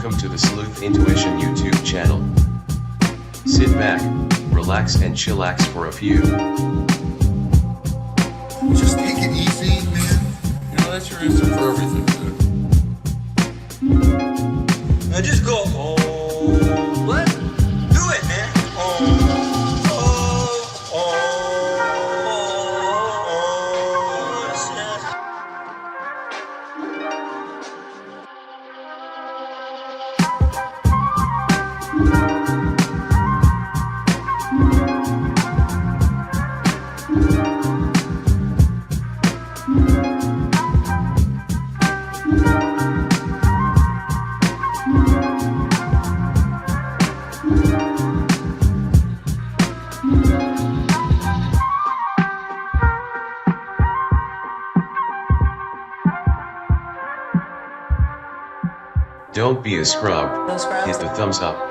Welcome to the Sleuth Intuition YouTube channel. Sit back, relax and chillax for a few. Just take it easy, man. You know, that's your answer for everything, dude. Now just go, oh, what? Do it, man. Don't be a scrub. No scrubs? Hit the thumbs up.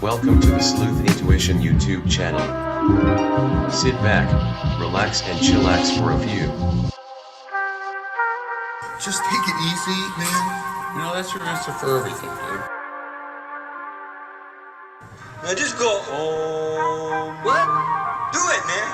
Welcome to the Sleuth Intuition YouTube channel. Sit back, relax and chillax for a few. Just take it easy, man. You know, that's your answer for everything, dude. Now just go, oh, what? Do it, man.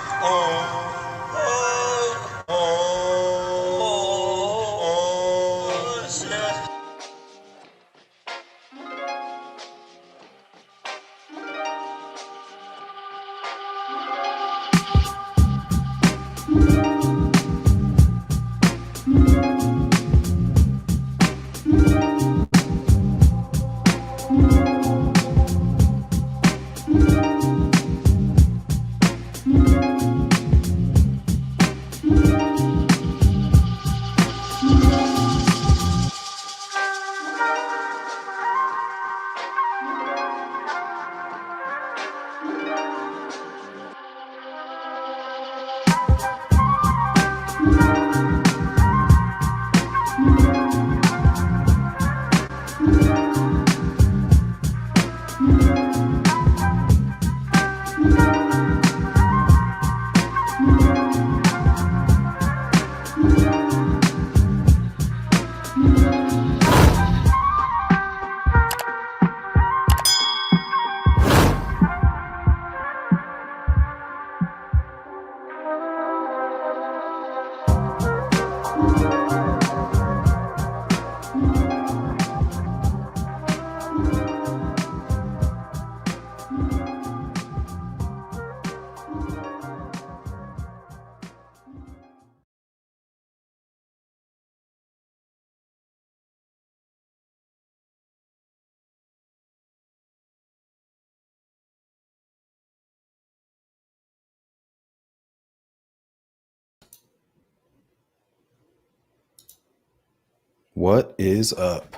What is up?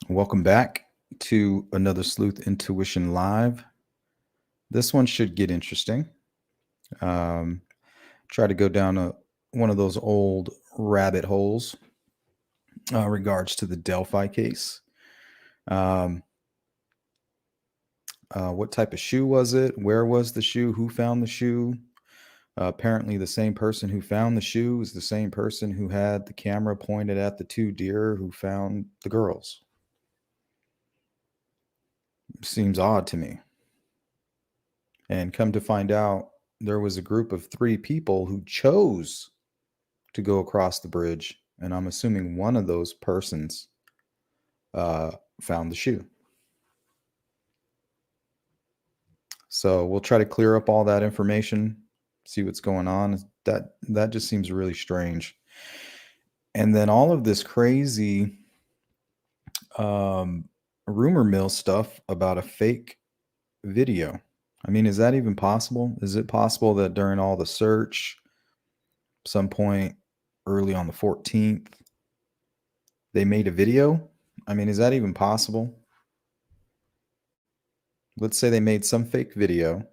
Welcome back to another Sleuth Intuition Live. This one should get interesting. Try to go down one of those old rabbit holes regards to the Delphi case. What type of shoe was it? Where was the shoe? Who found the shoe? Apparently the same person who found the shoe is the same person who had the camera pointed at the two deer who found the girls. Seems odd to me. And come to find out, there was a group of 3 people who chose to go across the bridge, and I'm assuming one of those persons found the shoe. So we'll try to clear up all that information, see what's going on. That just seems really strange. And then all of this crazy rumor mill stuff about a fake video. I mean, is that even possible? Is it possible that during all the search, some point early on the 14th, they made a video? I mean, is that even possible? Let's say they made some fake video,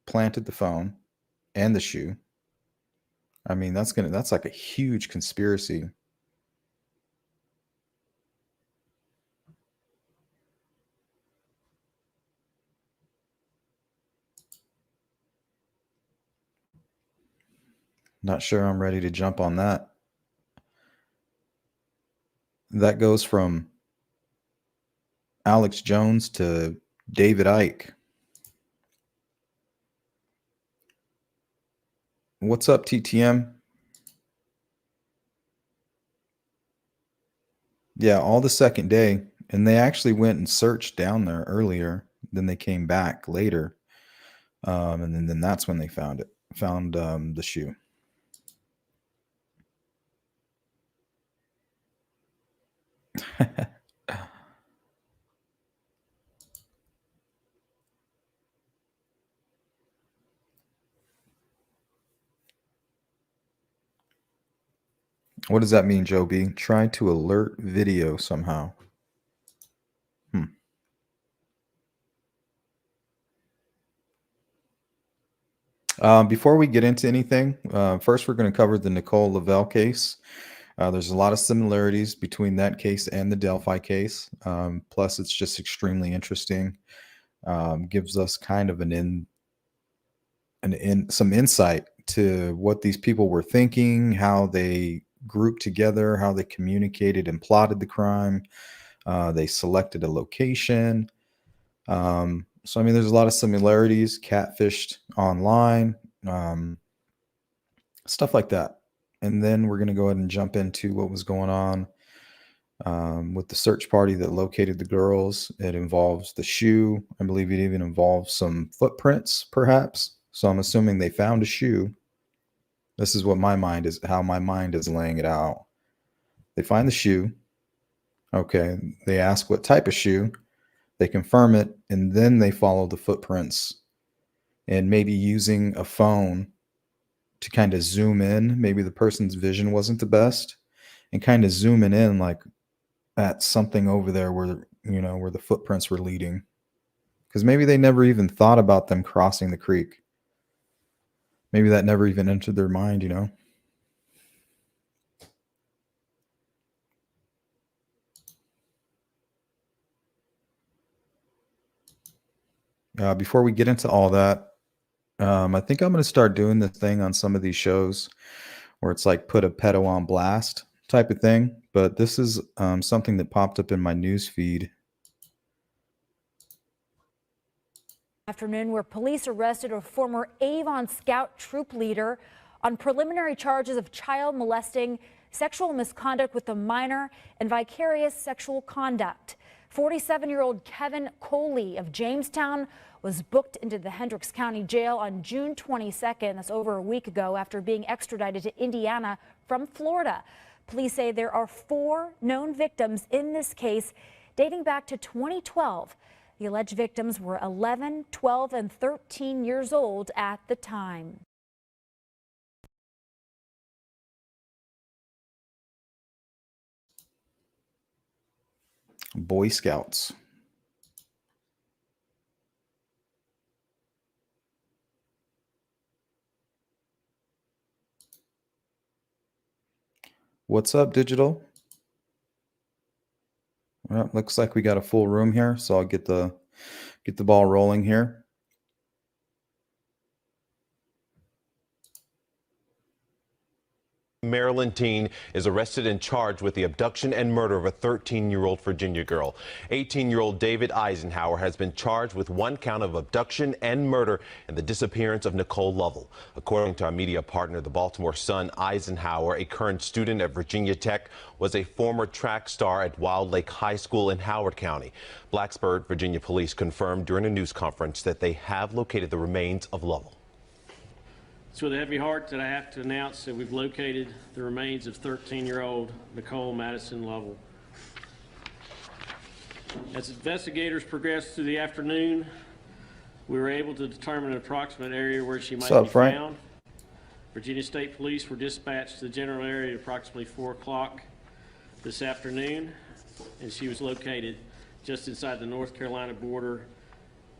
planted the phone and the shoe. I mean, that's like a huge conspiracy. Not sure I'm ready to jump on that. That goes from Alex Jones to David Icke. What's up, TTM? Yeah, all the second day. And they actually went and searched down there earlier. Then they came back later. And then that's when they found the shoe. What does that mean, Joe B? Try to alert video somehow. Before we get into anything, first we're going to cover the Nicole Lovell case. There's a lot of similarities between that case and the Delphi case. Plus, it's just extremely interesting. Gives us kind of some insight to what these people were thinking, how they grouped together, how they communicated and plotted the crime. They selected a location. So, I mean, there's a lot of similarities, catfished online, stuff like that. And then we're going to go ahead and jump into what was going on with the search party that located the girls. It involves the shoe. I believe it even involves some footprints, perhaps. So I'm assuming they found a shoe. This is what how my mind is laying it out. They find the shoe. Okay. They ask what type of shoe. They confirm it, and then they follow the footprints, and maybe using a phone to kind of zoom in. Maybe the person's vision wasn't the best, and kind of zooming in like at something over there where the footprints were leading, because maybe they never even thought about them crossing the creek. Maybe that never even entered their mind, Before we get into all that, I think I'm going to start doing this thing on some of these shows where it's like put a pedo on blast type of thing. But this is something that popped up in my news feed. Afternoon, where police arrested a former Avon Scout troop leader on preliminary charges of child molesting, sexual misconduct with a minor, and vicarious sexual conduct. 47-year-old Kevin Coley of Jamestown was booked into the Hendricks County Jail on June 22nd. That's over a week ago, after being extradited to Indiana from Florida. Police say there are 4 known victims in this case dating back to 2012. The alleged victims were 11, 12, and 13 years old at the time. Boy Scouts. What's up, Digital? Well, looks like we got a full room here, so I'll get the ball rolling here. Maryland teen is arrested and charged with the abduction and murder of a 13-year-old Virginia girl. 18-year-old David Eisenhower has been charged with 1 count of abduction and murder in the disappearance of Nicole Lovell. According to our media partner, the Baltimore Sun, Eisenhower, a current student at Virginia Tech, was a former track star at Wild Lake High School in Howard County. Blacksburg, Virginia police confirmed during a news conference that they have located the remains of Lovell. It's with a heavy heart that I have to announce that we've located the remains of 13-year-old Nicole Madison Lovell. As investigators progressed through the afternoon, we were able to determine an approximate area where she might be found. Virginia State Police were dispatched to the general area at approximately 4 o'clock this afternoon, and she was located just inside the North Carolina border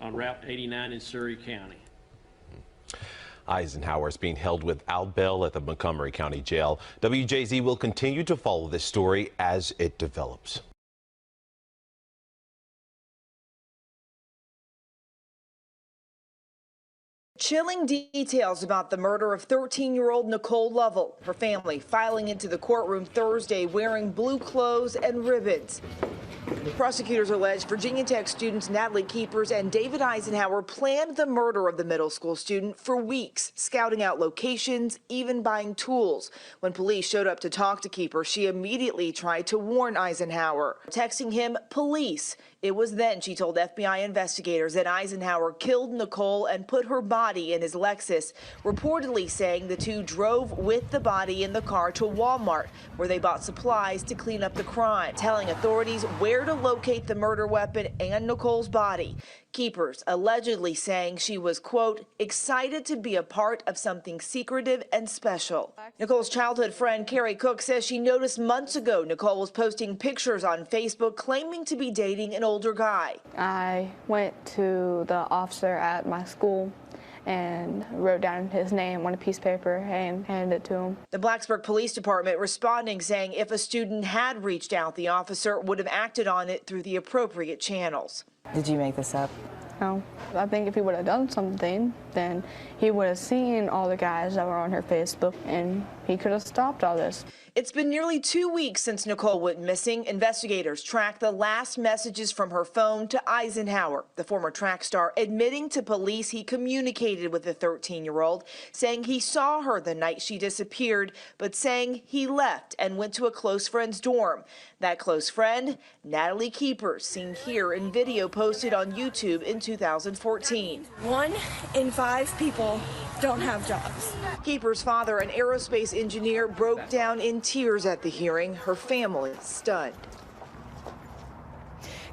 on Route 89 in Surrey County. Eisenhower is being held without bail at the Montgomery County Jail. WJZ will continue to follow this story as it develops. Chilling details about the murder of 13-year-old Nicole Lovell. Her family filing into the courtroom Thursday wearing blue clothes and ribbons. Prosecutors allege Virginia Tech students Natalie Keepers and David Eisenhower planned the murder of the middle school student for weeks, scouting out locations, even buying tools. When police showed up to talk to Keepers, she immediately tried to warn Eisenhower, texting him police. It was then she told FBI investigators that Eisenhower killed Nicole and put her body in his Lexus, reportedly saying the two drove with the body in the car to Walmart, where they bought supplies to clean up the crime, telling authorities where to locate the murder weapon and Nicole's body. Keepers allegedly saying she was, quote, excited to be a part of something secretive and special. Nicole's childhood friend Carrie Cook says she noticed months ago Nicole was posting pictures on Facebook claiming to be dating an older guy. I went to the officer at my school and wrote down his name on a piece of paper and handed it to him. The Blacksburg Police Department responding saying if a student had reached out, the officer would have acted on it through the appropriate channels. Did you make this up? No. I think if he would have done something, then he would have seen all the guys that were on her Facebook and he could have stopped all this. It's been nearly 2 weeks since Nicole went missing. Investigators tracked the last messages from her phone to Eisenhower, the former track star, admitting to police he communicated with the 13-year-old, saying he saw her the night she disappeared, but saying he left and went to a close friend's dorm. That close friend, Natalie Keepers, seen here in video posted on YouTube in 2014. 1 in 5 people don't have jobs. Keepers' father, an aerospace engineer, broke down in tears at the hearing. Her family stunned.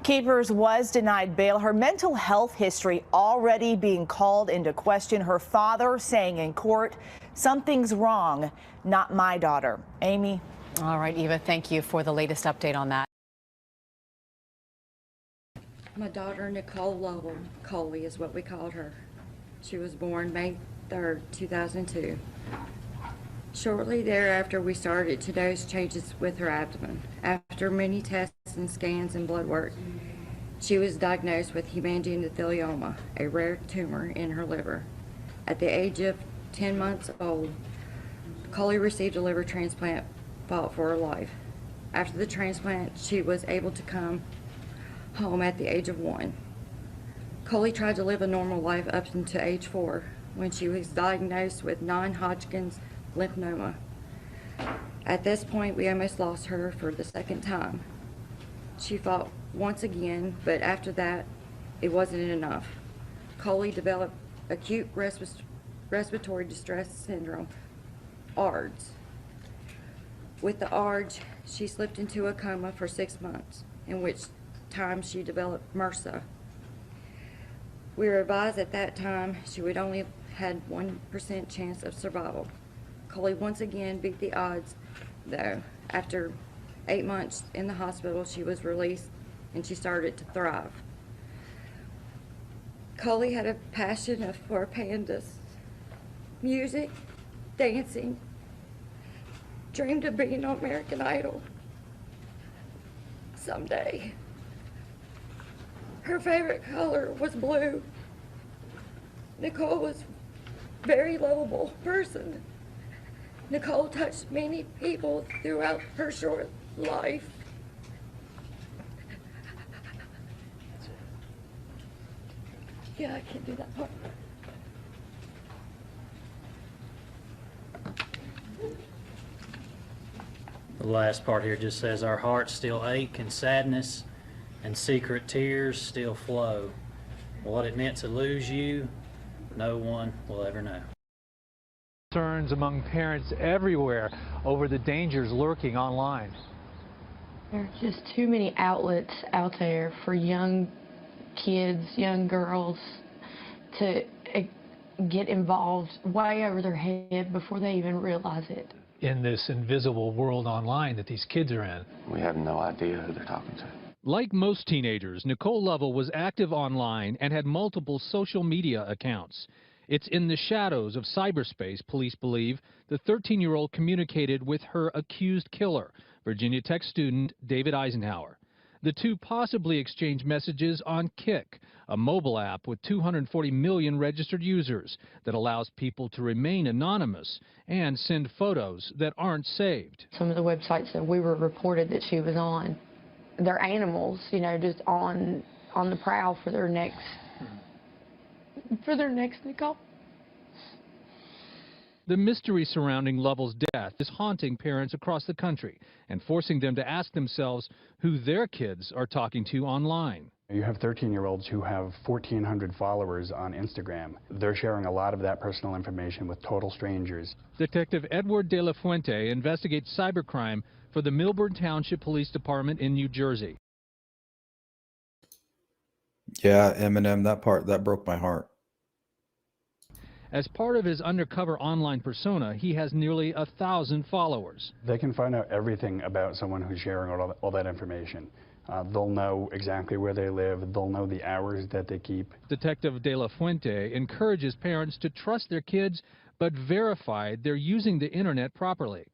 Keepers was denied bail. Her mental health history already being called into question. Her father saying in court, something's wrong, not my daughter. Amy. All right, Eva, thank you for the latest update on that. My daughter, Nicole Lovell, Coley is what we called her. She was born May 3rd, 2002. Shortly thereafter, we started to notice changes with her abdomen. After many tests and scans and blood work, she was diagnosed with hemangiendothelioma, a rare tumor in her liver. At the age of 10 months old, Coley received a liver transplant, fought for her life. After the transplant, she was able to come home at the age of 1. Coley tried to live a normal life up until age 4, when she was diagnosed with non-Hodgkin's lymphoma. At this point, we almost lost her for the second time. She fought once again, but after that, it wasn't enough. Coley developed acute respiratory distress syndrome, ARDS. With the ARDS, she slipped into a coma for 6 months, in which time she developed MRSA. We were advised at that time she would only have had 1% chance of survival. Coley once again beat the odds, though. After 8 months in the hospital, she was released and she started to thrive. Coley had a passion for pandas, music, dancing, dreamed of being on American Idol someday. Her favorite color was blue. Nicole was a very lovable person. Nicole touched many people throughout her short life. Yeah, I can't do that part. The last part here just says, our hearts still ache and sadness and secret tears still flow. What it meant to lose you, no one will ever know. Concerns among parents everywhere over the dangers lurking online. There are just too many outlets out there for young kids, young girls to get involved way over their head before they even realize it. In this invisible world online that these kids are in. We have no idea who they're talking to. Like most teenagers, Nicole Lovell was active online and had multiple social media accounts. It's in the shadows of cyberspace, police believe, the 13-year-old communicated with her accused killer, Virginia Tech student David Eisenhower. The two possibly exchanged messages on Kik, a mobile app with 240 million registered users that allows people to remain anonymous and send photos that aren't saved. Some of the websites that we were reported that she was on, they're animals, you know, just on the prowl for their next Nicole. The mystery surrounding Lovell's death is haunting parents across the country and forcing them to ask themselves who their kids are talking to online. You have 13-year-olds who have 1,400 followers on Instagram. They're sharing a lot of that personal information with total strangers. Detective Edward De La Fuente investigates cybercrime for the Milburn Township Police Department in New Jersey. Yeah, Eminem, that broke my heart. As part of his undercover online persona, he has nearly 1,000 followers. They can find out everything about someone who's sharing all that information. They'll know exactly where they live. They'll know the hours that they keep. Detective De La Fuente encourages parents to trust their kids, but verify they're using the internet properly.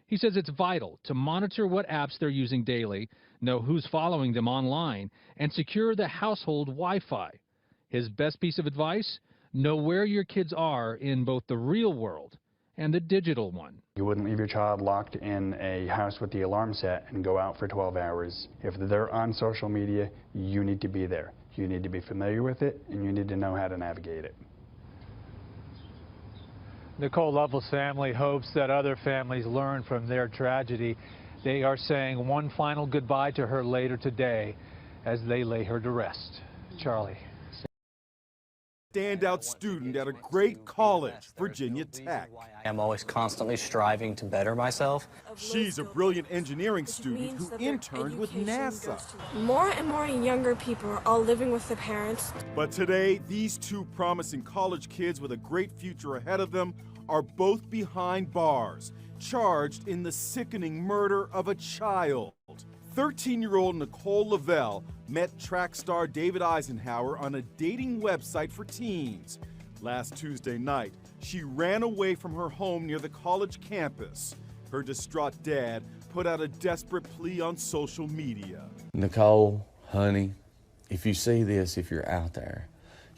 He says it's vital to monitor what apps they're using daily, know who's following them online, and secure the household Wi-Fi. His best piece of advice? Know where your kids are in both the real world and the digital one. You wouldn't leave your child locked in a house with the alarm set and go out for 12 hours. If they're on social media, you need to be there. You need to be familiar with it, and you need to know how to navigate it. Nicole Lovell's family hopes that other families learn from their tragedy. They are saying one final goodbye to her later today as they lay her to rest. Charlie. Standout student at a great college, Virginia Tech. I'm always constantly striving to better myself. She's a brilliant engineering student who interned with NASA. More and more younger people are all living with their parents. But today, these two promising college kids with a great future ahead of them are both behind bars, charged in the sickening murder of a child. 13-year-old Nicole Lovell met track star David Eisenhower on a dating website for teens. Last Tuesday night, she ran away from her home near the college campus. Her distraught dad put out a desperate plea on social media. Nicole, honey, if you see this, if you're out there,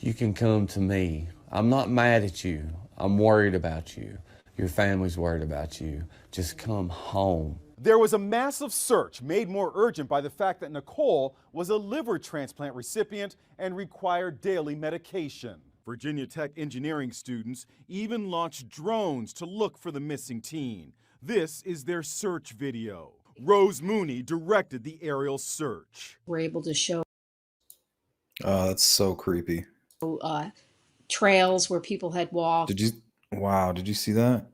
you can come to me. I'm not mad at you. I'm worried about you. Your family's worried about you. Just come home. There was a massive search made more urgent by the fact that Nicole was a liver transplant recipient and required daily medication. Virginia Tech engineering students even launched drones to look for the missing teen. This is their search video. Rose Mooney directed the aerial search. We're able to show That's so creepy. Trails where people had walked. Did you see that?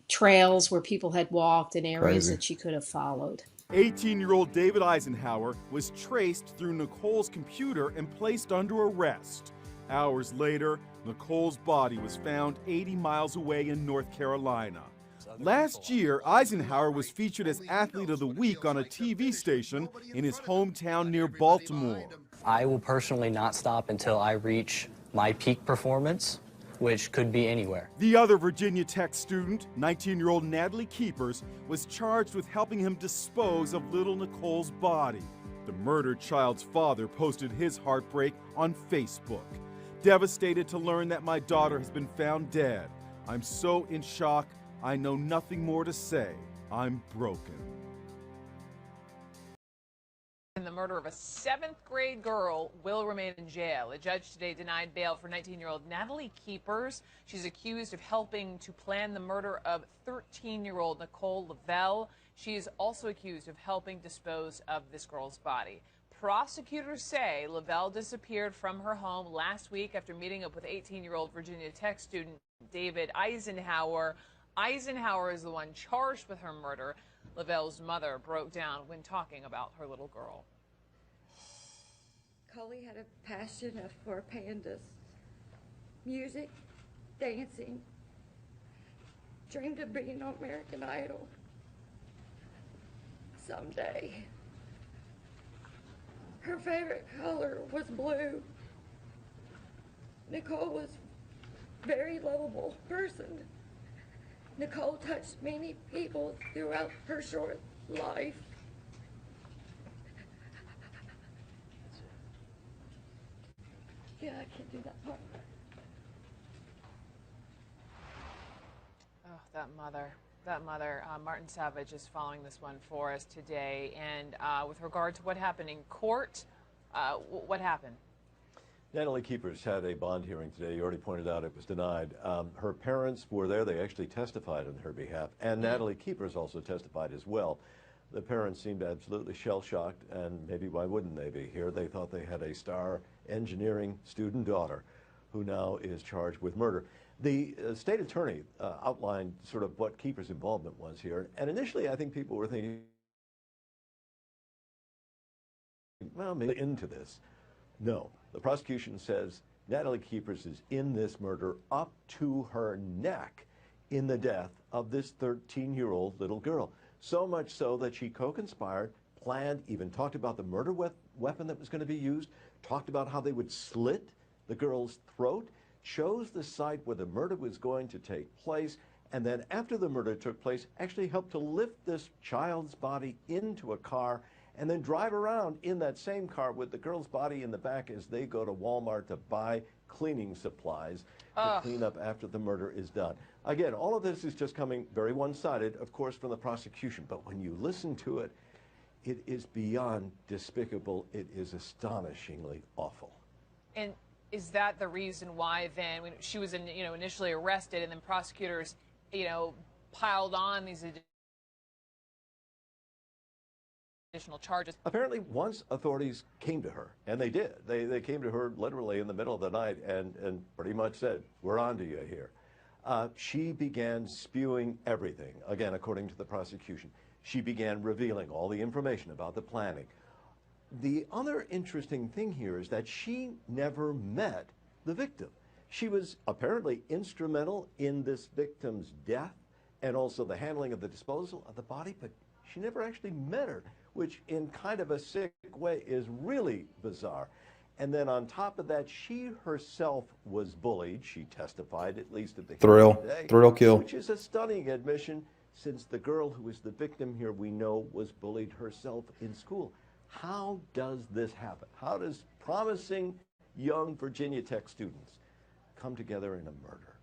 Trails where people had walked and areas Crazy. that she could have followed. 18-year-old David Eisenhower was traced through Nicole's computer and placed under arrest. Hours later, Nicole's body was found 80 miles away in North Carolina. Last year, Eisenhower was featured as Athlete of the Week on a TV station in his hometown near Baltimore. I will personally not stop until I reach my peak performance, which could be anywhere. The other Virginia Tech student, 19-year-old Natalie Keepers, was charged with helping him dispose of little Nicole's body. The murdered child's father posted his heartbreak on Facebook. Devastated to learn that my daughter has been found dead. I'm so in shock, I know nothing more to say. I'm broken. In the murder of a 7th grade girl will remain in jail. A judge today denied bail for 19-year-old Natalie Keepers. She's accused of helping to plan the murder of 13-year-old Nicole Lovell. She is also accused of helping dispose of this girl's body. Prosecutors say Lovell disappeared from her home last week after meeting up with 18-year-old Virginia Tech student David Eisenhower. Eisenhower is the one charged with her murder. Lovell's mother broke down when talking about her little girl. Coley had a passion for pandas, music, dancing, dreamed of being on American Idol someday. Her favorite color was blue. Nicole was a very lovable person. Nicole touched many people throughout her short life. Yeah, I can't do that part. Oh, that mother. Martin Savage is following this one for us today. And with regard to what happened in court, what happened? Natalie Keepers had a bond hearing today. You already pointed out it was denied. Her parents were there. They actually testified on her behalf. And Natalie Keepers also testified as well. The parents seemed absolutely shell-shocked, and maybe why wouldn't they be here? They thought they had a star engineering student daughter who now is charged with murder. The state attorney outlined sort of what Keepers' involvement was here. And initially, I think people were thinking, well, maybe into this. No, the prosecution says Natalie Keepers is in this murder up to her neck in the death of this 13-year-old little girl. So much so that she co-conspired, planned, even talked about the murder weapon that was going to be used, talked about how they would slit the girl's throat, chose the site where the murder was going to take place, and then after the murder took place, actually helped to lift this child's body into a car and then drive around in that same car with the girl's body in the back as they go to Walmart to buy cleaning supplies to clean up after the murder is done. Again, all of this is just coming very one-sided, of course, from the prosecution, but when you listen to it, it is beyond despicable. It is astonishingly awful. And is that the reason why then when she was initially arrested and then prosecutors piled on these additional charges? Apparently, once authorities came to her, and they did, they came to her literally in the middle of the night and pretty much said, we're on to you here. She began spewing everything, again, according to the prosecution. She began revealing all the information about the planning. The other interesting thing here is that she never met the victim. She was apparently instrumental in this victim's death and also the handling of the disposal of the body, but she never actually met her, which in kind of a sick way is really bizarre. And then on top of that, she herself was bullied. She testified, at least at the hearing today, thrill kill, which is a stunning admission since the girl who is the victim here, we know, was bullied herself in school. How does this happen? How does promising young Virginia Tech students come together in a murder?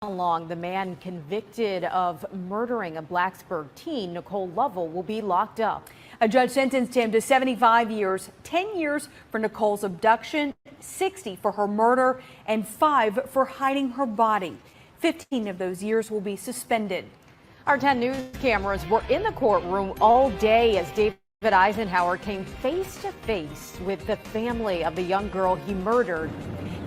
How long the man convicted of murdering a Blacksburg teen, Nicole Lovell, will be locked up. A judge sentenced him to 75 years, 10 years for Nicole's abduction, 60 for her murder, and 5 for hiding her body. 15 of those years will be suspended. Our 10 News cameras were in the courtroom all day as David Eisenhower came face to face with the family of the young girl he murdered.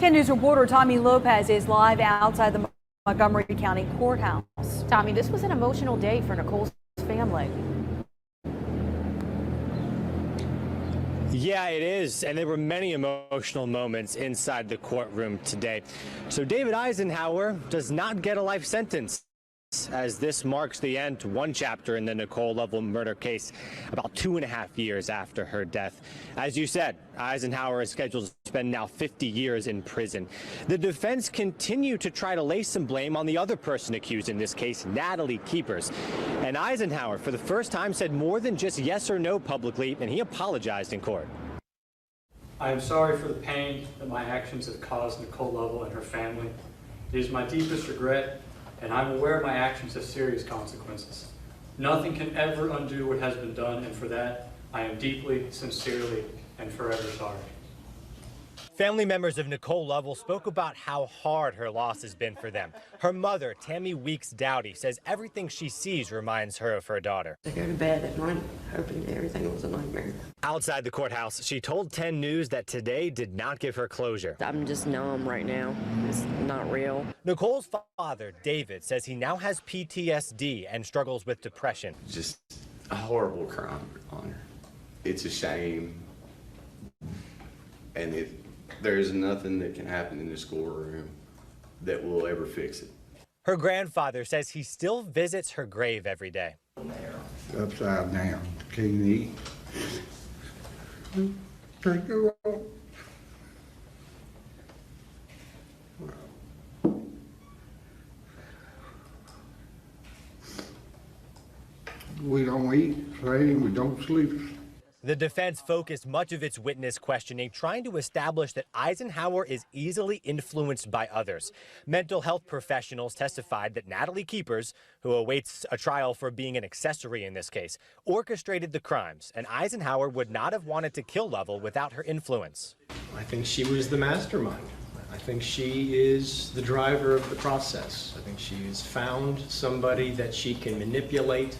10 News reporter Tommy Lopez is live outside the Montgomery County Courthouse. Tommy, this was an emotional day for Nicole's family. Yeah, it is, and there were many emotional moments inside the courtroom today. So David Eisenhower does not get a life sentence. as this marks the end to one chapter in the Nicole Lovell murder case about 2.5 years after her death. As you said, Eisenhower is scheduled to spend now 50 years in prison. The defense continue to try to lay some blame on the other person accused in this case, Natalie Keepers. And Eisenhower, for the first time, said more than just yes or no publicly, and he apologized in court. I am sorry for the pain that my actions have caused Nicole Lovell and her family. It is my deepest regret, and I'm aware my actions have serious consequences. Nothing can ever undo what has been done, and for that, I am deeply, sincerely, and forever sorry. Family members of Nicole Lovell spoke about how hard her loss has been for them. Her mother, Tammy Weeks Dowdy, says everything she sees reminds her of her daughter. I go to bed at night hoping everything was a nightmare. Outside the courthouse, she told 10 News that today did not give her closure. I'm just numb right now. It's not real. Nicole's father, David, says he now has PTSD and struggles with depression. Just a horrible crime on her. It's a shame. And there's nothing that can happen in this courtroom that will ever fix it. Her grandfather says he still visits her grave every day. Upside down, can't eat. Take it off. We don't eat, play, we don't sleep. The defense focused much of its witness questioning trying to establish that Eisenhower is easily influenced by others. Mental health professionals testified that Natalie Keepers, who awaits a trial for being an accessory in this case, orchestrated the crimes, and Eisenhower would not have wanted to kill Lovell without her influence. I think she was the mastermind. I think she is the driver of the process. I think she's found somebody that she can manipulate.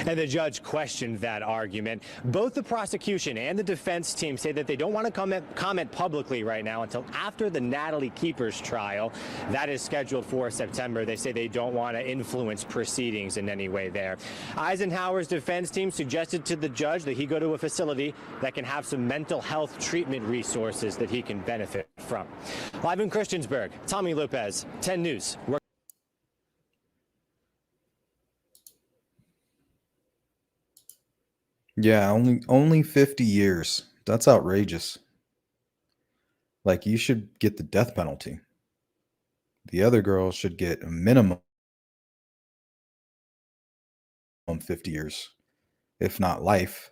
And the judge questioned that argument. Both the prosecution and the defense team say that they don't want to comment publicly right now until after the Natalie Keepers trial. That is scheduled for September. They say they don't want to influence proceedings in any way there. Eisenhower's defense team suggested to the judge that he go to a facility that can have some mental health treatment resources that he can benefit from. Live in Christiansburg, Tommy Lopez, 10 News. Yeah, only 50 years. That's outrageous. Like, you should get the death penalty. The other girl should get a minimum 50 years, if not life.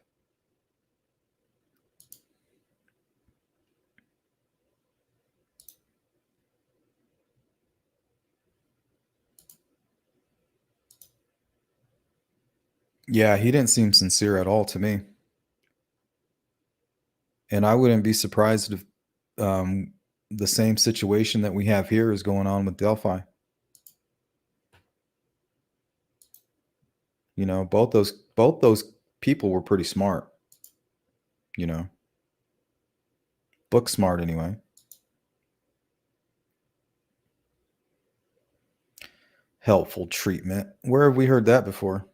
Yeah, he didn't seem sincere at all to me. And I wouldn't be surprised if the same situation that we have here is going on with Delphi. You know, both those people were pretty smart. You know, book smart anyway. Helpful treatment. Where have we heard that before?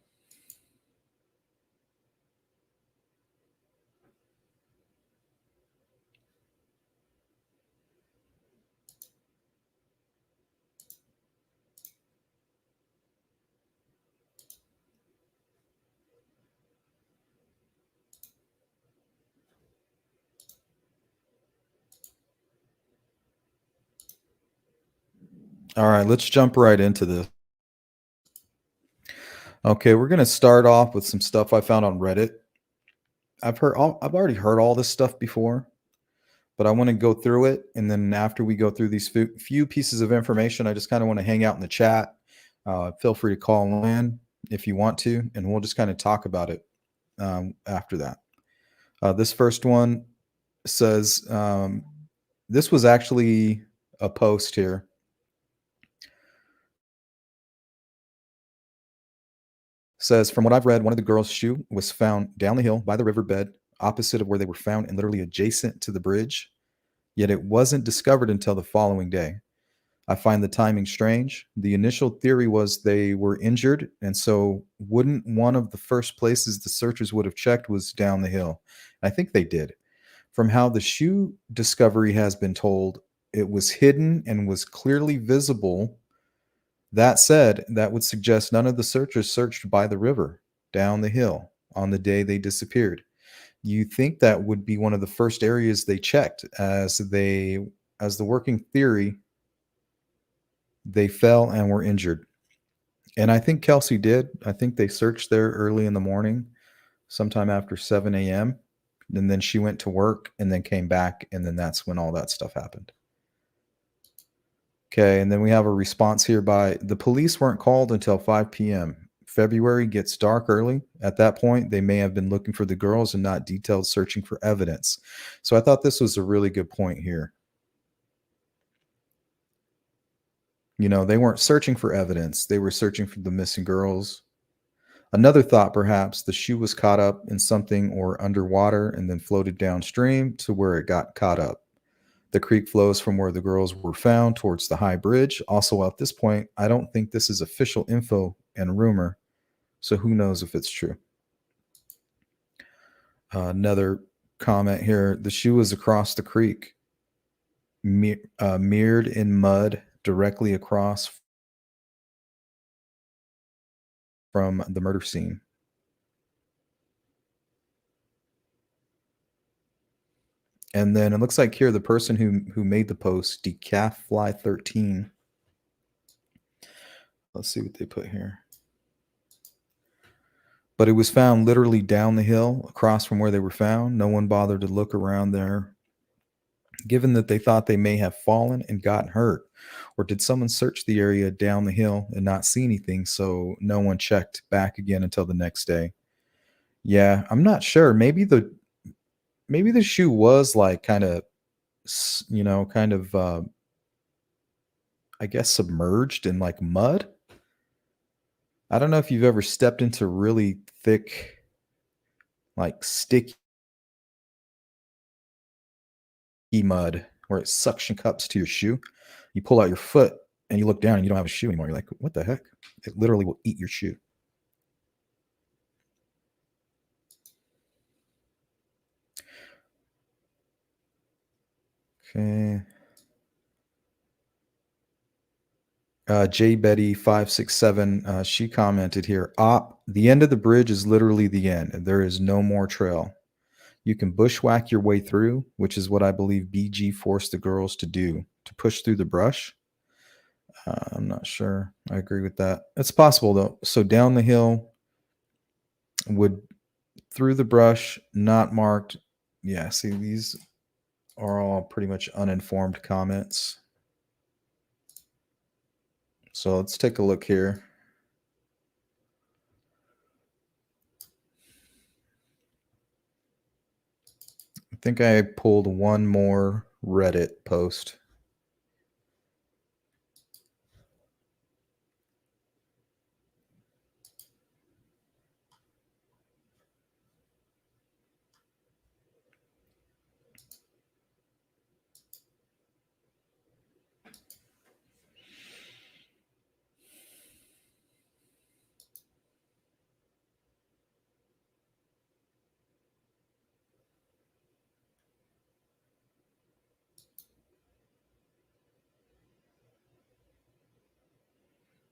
All right, let's jump right into this. Okay, we're going to start off with some stuff I found on Reddit. I've already heard all this stuff before, but I want to go through it, and then after we go through these few pieces of information, I just kind of want to hang out in the chat. Feel free to call in if you want to, and we'll just kind of talk about it after that. This first one says, this was actually a post here. Says, from what I've read, one of the girls' shoe was found down the hill by the riverbed, opposite of where they were found and literally adjacent to the bridge. Yet it wasn't discovered until the following day. I find the timing strange. The initial theory was they were injured, and so wouldn't one of the first places the searchers would have checked was down the hill? I think they did. From how the shoe discovery has been told, it was hidden and was clearly visible. That said, that would suggest none of the searchers searched by the river down the hill on the day they disappeared. You think that would be one of the first areas they checked, as the working theory, they fell and were injured. And I think Kelsi did. I think they searched there early in the morning, sometime after 7 a.m. And then she went to work and then came back, and then that's when all that stuff happened. Okay, and then we have a response here by the police weren't called until 5 p.m. February gets dark early. At that point, they may have been looking for the girls and not detailed searching for evidence. So I thought this was a really good point here. You know, they weren't searching for evidence. They were searching for the missing girls. Another thought, perhaps, the shoe was caught up in something or underwater and then floated downstream to where it got caught up. The creek flows from where the girls were found towards the high bridge. Also, at this point, I don't think this is official info and rumor, so who knows if it's true. Another comment here. The shoe was across the creek, mirrored in mud directly across from the murder scene. And then it looks like here the person who made the post, Decafly13. Let's see what they put here. But it was found literally down the hill across from where they were found. No one bothered to look around there, given that they thought they may have fallen and gotten hurt. Or did someone search the area down the hill and not see anything, so no one checked back again until the next day? Yeah, I'm not sure. Maybe the shoe was like kind of, I guess submerged in like mud. I don't know if you've ever stepped into really thick, like sticky mud where it suction cups to your shoe. You pull out your foot and you look down and you don't have a shoe anymore. You're like, what the heck? It literally will eat your shoe. Okay. J Betty 567, she commented here, the end of the bridge is literally the end. There is no more trail. You can bushwhack your way through, which is what I believe BG forced the girls to do, to push through the brush. I'm not sure. I agree with that. It's possible though. So down the hill, through the brush, not marked. Yeah, see, these are all pretty much uninformed comments. So let's take a look here. I think I pulled one more Reddit post.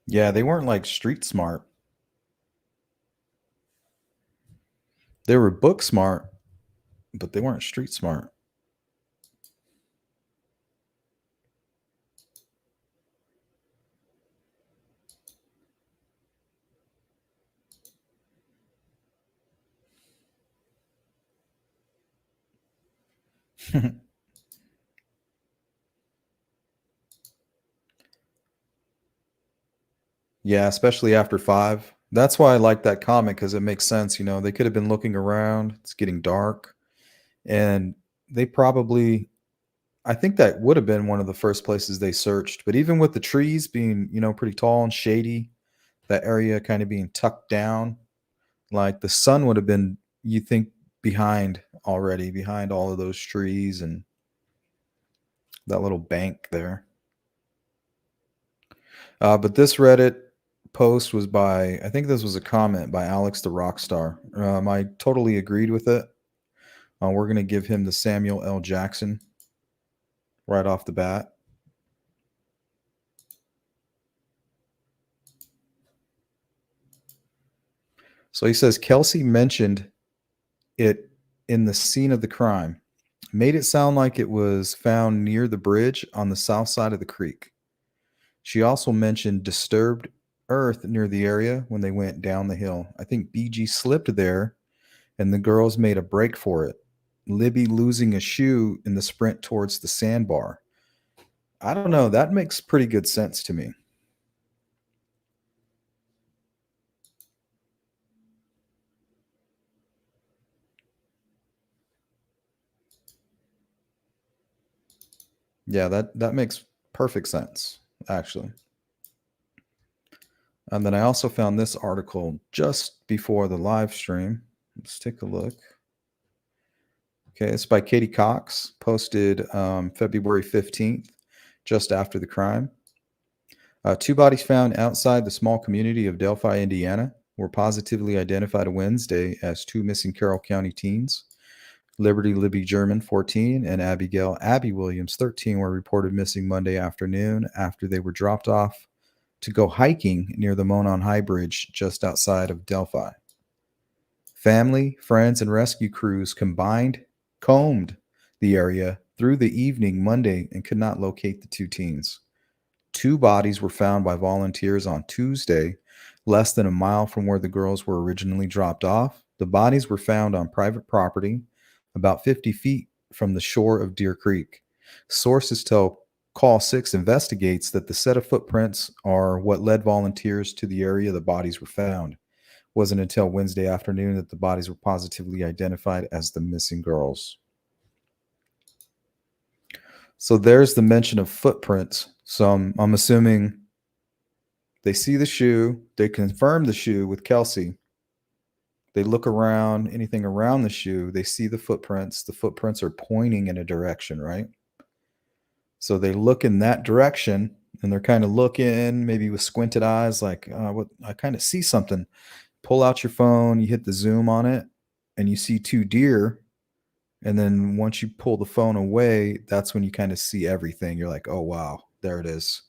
Yeah, they weren't like street smart. They were book smart, but they weren't street smart. Yeah, especially after 5. That's why I like that comment, because it makes sense. You know, they could have been looking around. It's getting dark. And they probably, I think that would have been one of the first places they searched. But even with the trees being, pretty tall and shady, that area kind of being tucked down, like the sun would have been, you think, behind all of those trees and that little bank there. But this Reddit post was by, I think this was a comment by Alex the Rockstar. I totally agreed with it. We're going to give him the Samuel L. Jackson right off the bat. So he says Kelsi mentioned it in the scene of the crime, made it sound like it was found near the bridge on the south side of the creek. She also mentioned disturbed earth near the area when they went down the hill. I think BG slipped there and the girls made a break for it. Libby losing a shoe in the sprint towards the sandbar. I don't know. That makes pretty good sense to me. Yeah, that makes perfect sense, actually. And then I also found this article just before the live stream. Let's take a look. Okay, it's by Katie Cox, posted February 15th, just after the crime. 2 bodies found outside the small community of Delphi, Indiana, were positively identified Wednesday as 2 missing Carroll County teens. Liberty Libby German, 14, and Abigail Abby Williams, 13, were reported missing Monday afternoon after they were dropped off to go hiking near the Monon High Bridge just outside of Delphi. Family, friends, and rescue crews combed the area through the evening Monday and could not locate the 2 teens. 2 bodies were found by volunteers on Tuesday, less than a mile from where the girls were originally dropped off. The bodies were found on private property, about 50 feet from the shore of Deer Creek. Sources tell Call 6 investigates that the set of footprints are what led volunteers to the area the bodies were found. It wasn't until Wednesday afternoon that the bodies were positively identified as the missing girls. So there's the mention of footprints. So I'm assuming they see the shoe, they confirm the shoe with Kelsi. They look around, anything around the shoe, they see the footprints. The footprints are pointing in a direction, right? So they look in that direction and they're kind of looking, maybe with squinted eyes, like, what, I kind of see something. Pull out your phone, you hit the zoom on it, and you see 2 deer. And then once you pull the phone away, that's when you kind of see everything. You're like, oh, wow, there it is.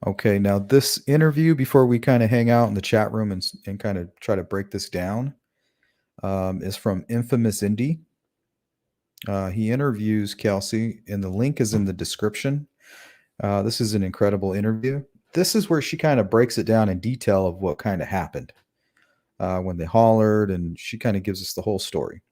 Okay, now this interview, before we kind of hang out in the chat room and kind of try to break this down, is from Infamous Indy. He interviews Kelsi, and the link is in the description. This is an incredible interview. This is where she kind of breaks it down in detail of what kind of happened when they hollered, and she kind of gives us the whole story.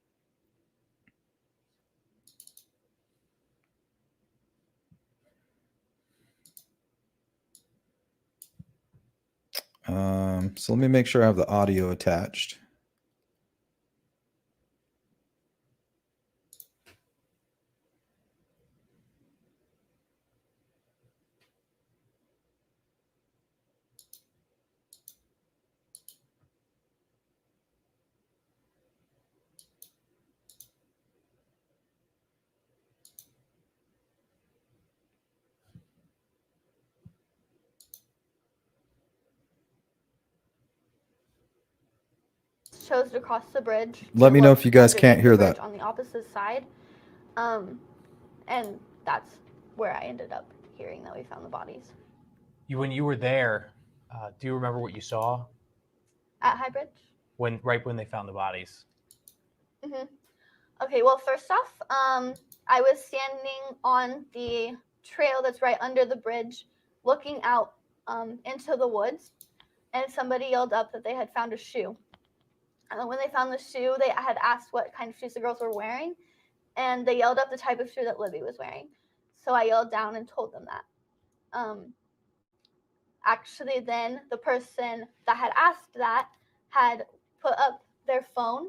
So let me make sure I have the audio attached. Chose to cross the bridge. Let me know if you guys can't hear that. On the opposite side, and that's where I ended up hearing that we found the bodies. When you were there, do you remember what you saw? At High Bridge? Right when they found the bodies. Mm-hmm. Okay, well, first off, I was standing on the trail that's right under the bridge, looking out into the woods, and somebody yelled up that they had found a shoe. And when they found the shoe, they had asked what kind of shoes the girls were wearing, and they yelled up the type of shoe that Libby was wearing. So I yelled down and told them that. Actually, then the person that had asked that had put up their phone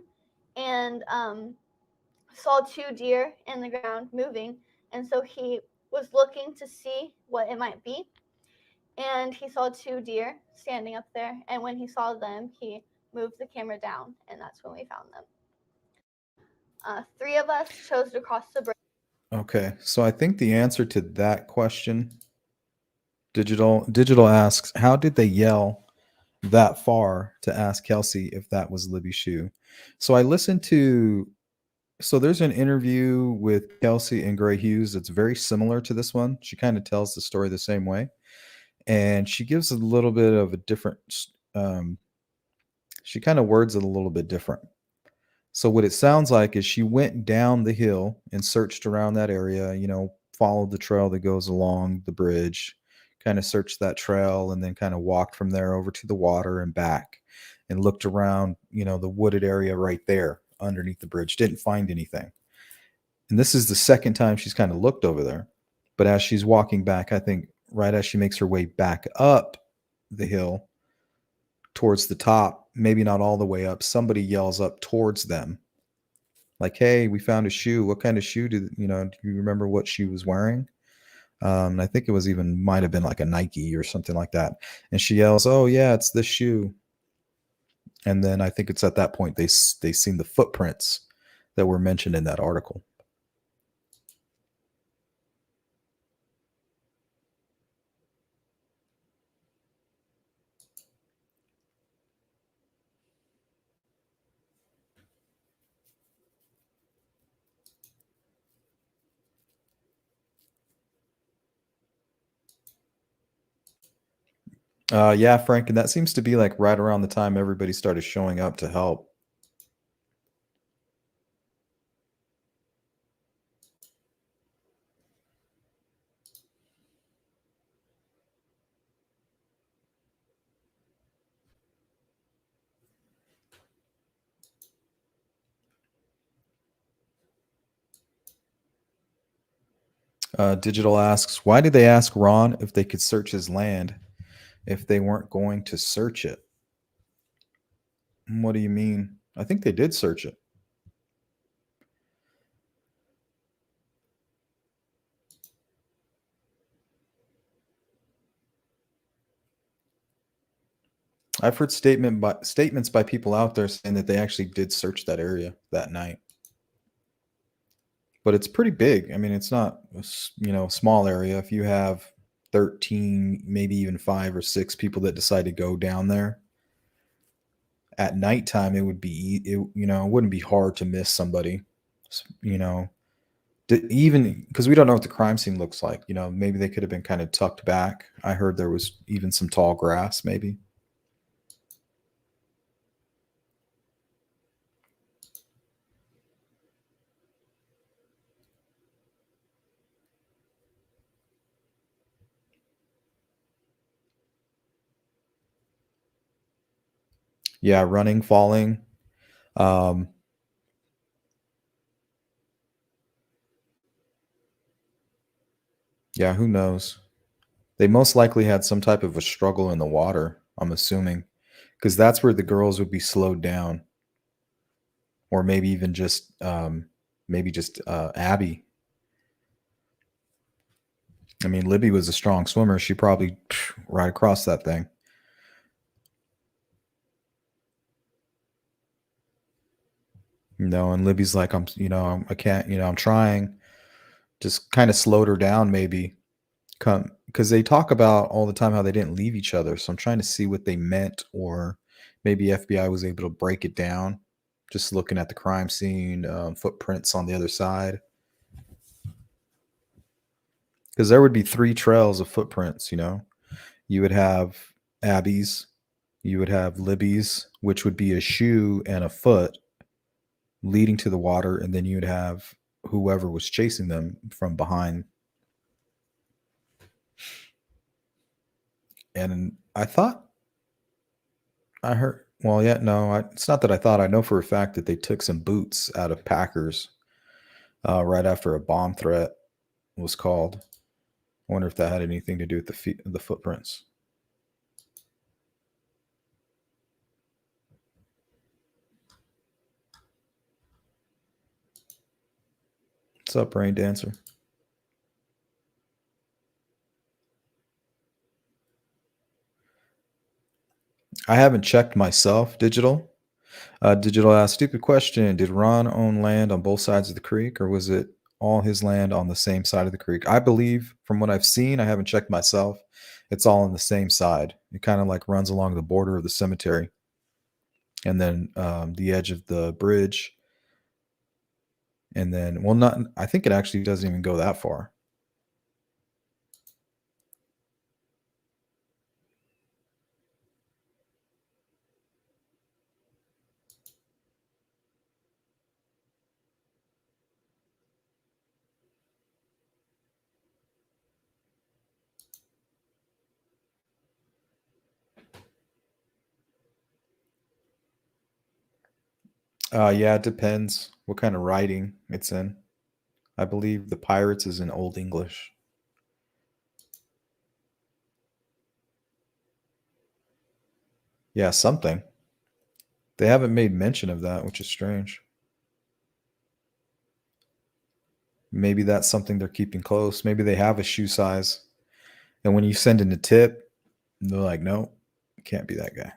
and saw 2 deer in the ground moving, and so he was looking to see what it might be, and he saw 2 deer standing up there, and when he saw them, he moved the camera down, and that's when we found them. 3 of us chose to cross the bridge. Okay, so I think the answer to that question, Digital asks, how did they yell that far to ask Kelsi if that was Libby's shoe? So I listened to, so there's an interview with Kelsi and Gray Hughes that's very similar to this one. She kind of tells the story the same way. and she gives a little bit of a different. She kind of words it a little bit different. So what it sounds like is she went down the hill and searched around that area, followed the trail that goes along the bridge, kind of searched that trail and then kind of walked from there over to the water and back and looked around, the wooded area right there underneath the bridge. Didn't find anything. And this is the second time she's kind of looked over there. But as she's walking back, I think right as she makes her way back up the hill towards the top, maybe not all the way up, somebody yells up towards them like, "Hey, we found a shoe. What kind of shoe do you remember what she was wearing?" I think it was might have been like a Nike or something like that. And she yells, "Oh yeah, it's this shoe." And then I think it's at that point they seen the footprints that were mentioned in that article. Yeah, Frank, and that seems to be like right around the time everybody started showing up to help. Digital asks, why did they ask Ron if they could search his land if they weren't going to search it? What do you mean? I think they did search it. I've heard statements by people out there saying that they actually did search that area that night. But it's pretty big. I mean, it's not a small area. If you have 13, maybe even 5 or 6 people that decide to go down there at nighttime, it would be it wouldn't be hard to miss somebody. Even because we don't know what the crime scene looks like. Maybe they could have been kind of tucked back. I heard there was even some tall grass, maybe. Yeah, running, falling. Yeah, who knows? They most likely had some type of a struggle in the water, I'm assuming, because that's where the girls would be slowed down, or maybe even just Abby. I mean, Libby was a strong swimmer. She probably right across that thing. And Libby's like, I can't, I'm trying. Just kind of slowed her down, maybe. Because they talk about all the time how they didn't leave each other. So I'm trying to see what they meant, or maybe FBI was able to break it down. Just looking at the crime scene, footprints on the other side. Because there would be 3 trails of footprints, You would have Abby's, you would have Libby's, which would be a shoe and a foot leading to the water, and then you'd have whoever was chasing them from behind. And I thought I heard, well, yeah, no, it's not that I thought. I know for a fact that they took some boots out of Packers right after a bomb threat was called. I wonder if that had anything to do with the footprints. What's up, Rain Dancer? I haven't checked myself, Digital. Digital asked, stupid question. Did Ron own land on both sides of the creek, or was it all his land on the same side of the creek? I believe, from what I've seen, I haven't checked myself, it's all on the same side. It kind of like runs along the border of the cemetery. And then the edge of the bridge. And then, I think it actually doesn't even go that far. Yeah, it depends what kind of writing it's in. I believe the Pirates is in Old English. Yeah, something. They haven't made mention of that, which is strange. Maybe that's something they're keeping close. Maybe they have a shoe size. And when you send in a tip, they're like, no, it can't be that guy.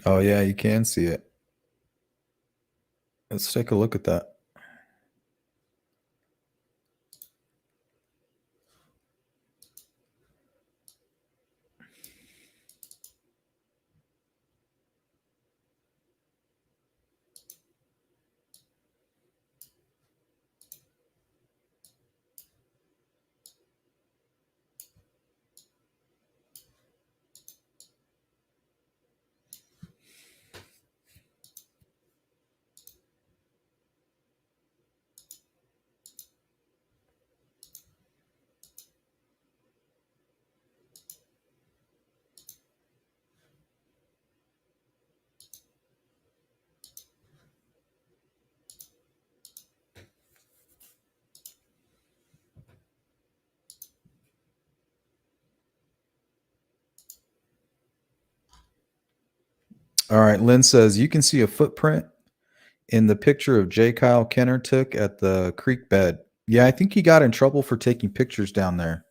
Oh, yeah, you can see it. Let's take a look at that. All right, Lynn says you can see a footprint in the picture of J. Kyle Kenner took at the creek bed. Yeah, I think he got in trouble for taking pictures down there.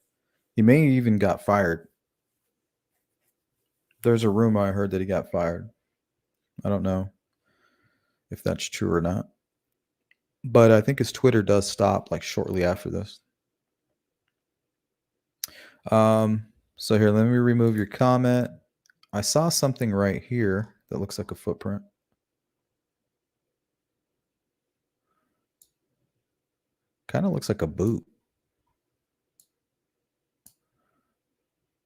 He may even got fired. There's a rumor I heard that he got fired. I don't know if that's true or not. But I think his Twitter does stop like shortly after this. So here, let me remove your comment. I saw something right here that looks like a footprint. Kind of looks like a boot.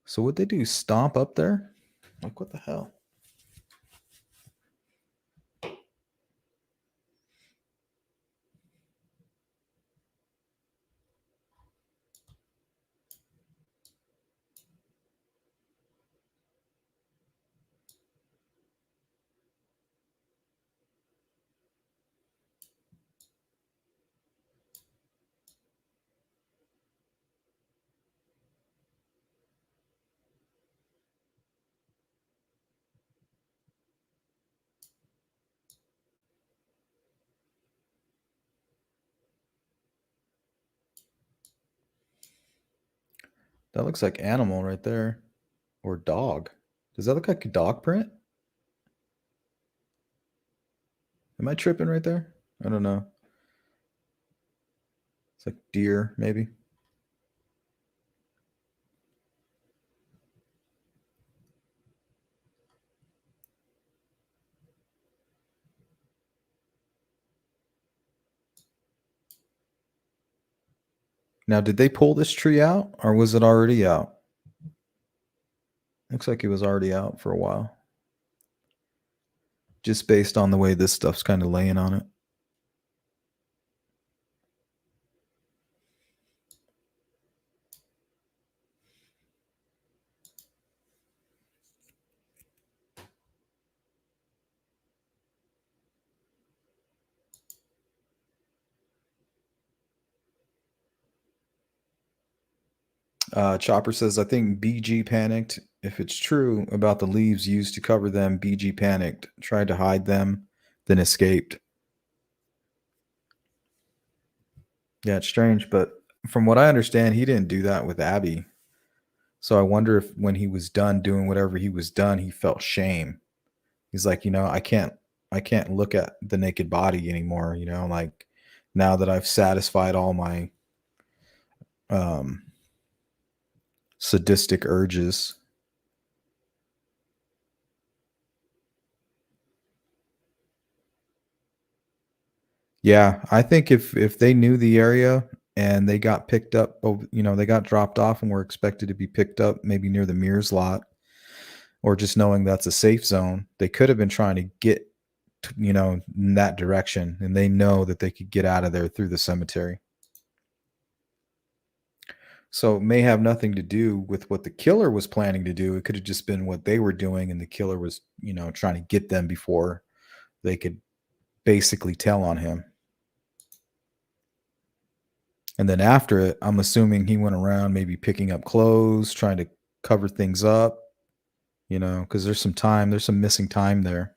So what they do, stomp up there? Like, what the hell? That looks like animal right there. Or dog. Does that look like a dog print? Am I tripping right there? I don't know. It's like deer, maybe. Now, did they pull this tree out or was it already out? Looks like it was already out for a while. Just based on the way this stuff's kind of laying on it. Chopper says, I think BG panicked. If it's true about the leaves used to cover them, BG panicked, tried to hide them, then escaped. Yeah, it's strange, but from what I understand, he didn't do that with Abby. So I wonder if when he was done doing whatever he was done, he felt shame. He's like, I can't look at the naked body anymore, like now that I've satisfied all my sadistic urges. Yeah, I think if they knew the area and they got picked up, they got dropped off and were expected to be picked up maybe near the Mears lot, or just knowing that's a safe zone, they could have been trying to get, in that direction, and they know that they could get out of there through the cemetery. So it may have nothing to do with what the killer was planning to do. It could have just been what they were doing, and the killer was, trying to get them before they could basically tell on him. And then after it, I'm assuming he went around maybe picking up clothes, trying to cover things up, because there's some missing time there.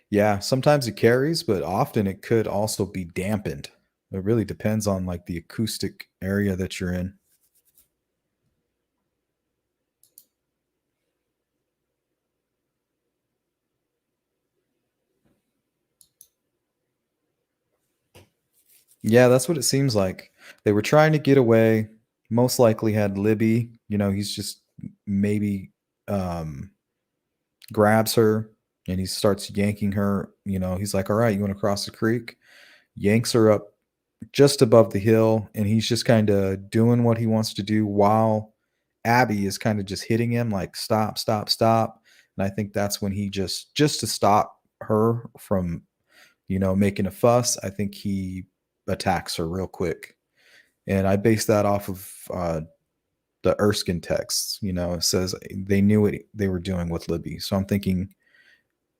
Yeah, sometimes it carries, but often it could also be dampened. It really depends on like the acoustic area that you're in. Yeah, that's what it seems like. They were trying to get away, most likely had Libby, he's just maybe grabs her and he starts yanking her, he's like, "All right, you want to cross the creek?" Yanks her up just above the hill, and he's just kind of doing what he wants to do while Abby is kind of just hitting him like, "Stop, stop, stop." And I think that's when he just to stop her from, making a fuss, I think he attacks her real quick. And I base that off of the Erskine texts. It says they knew what they were doing with Libby. So I'm thinking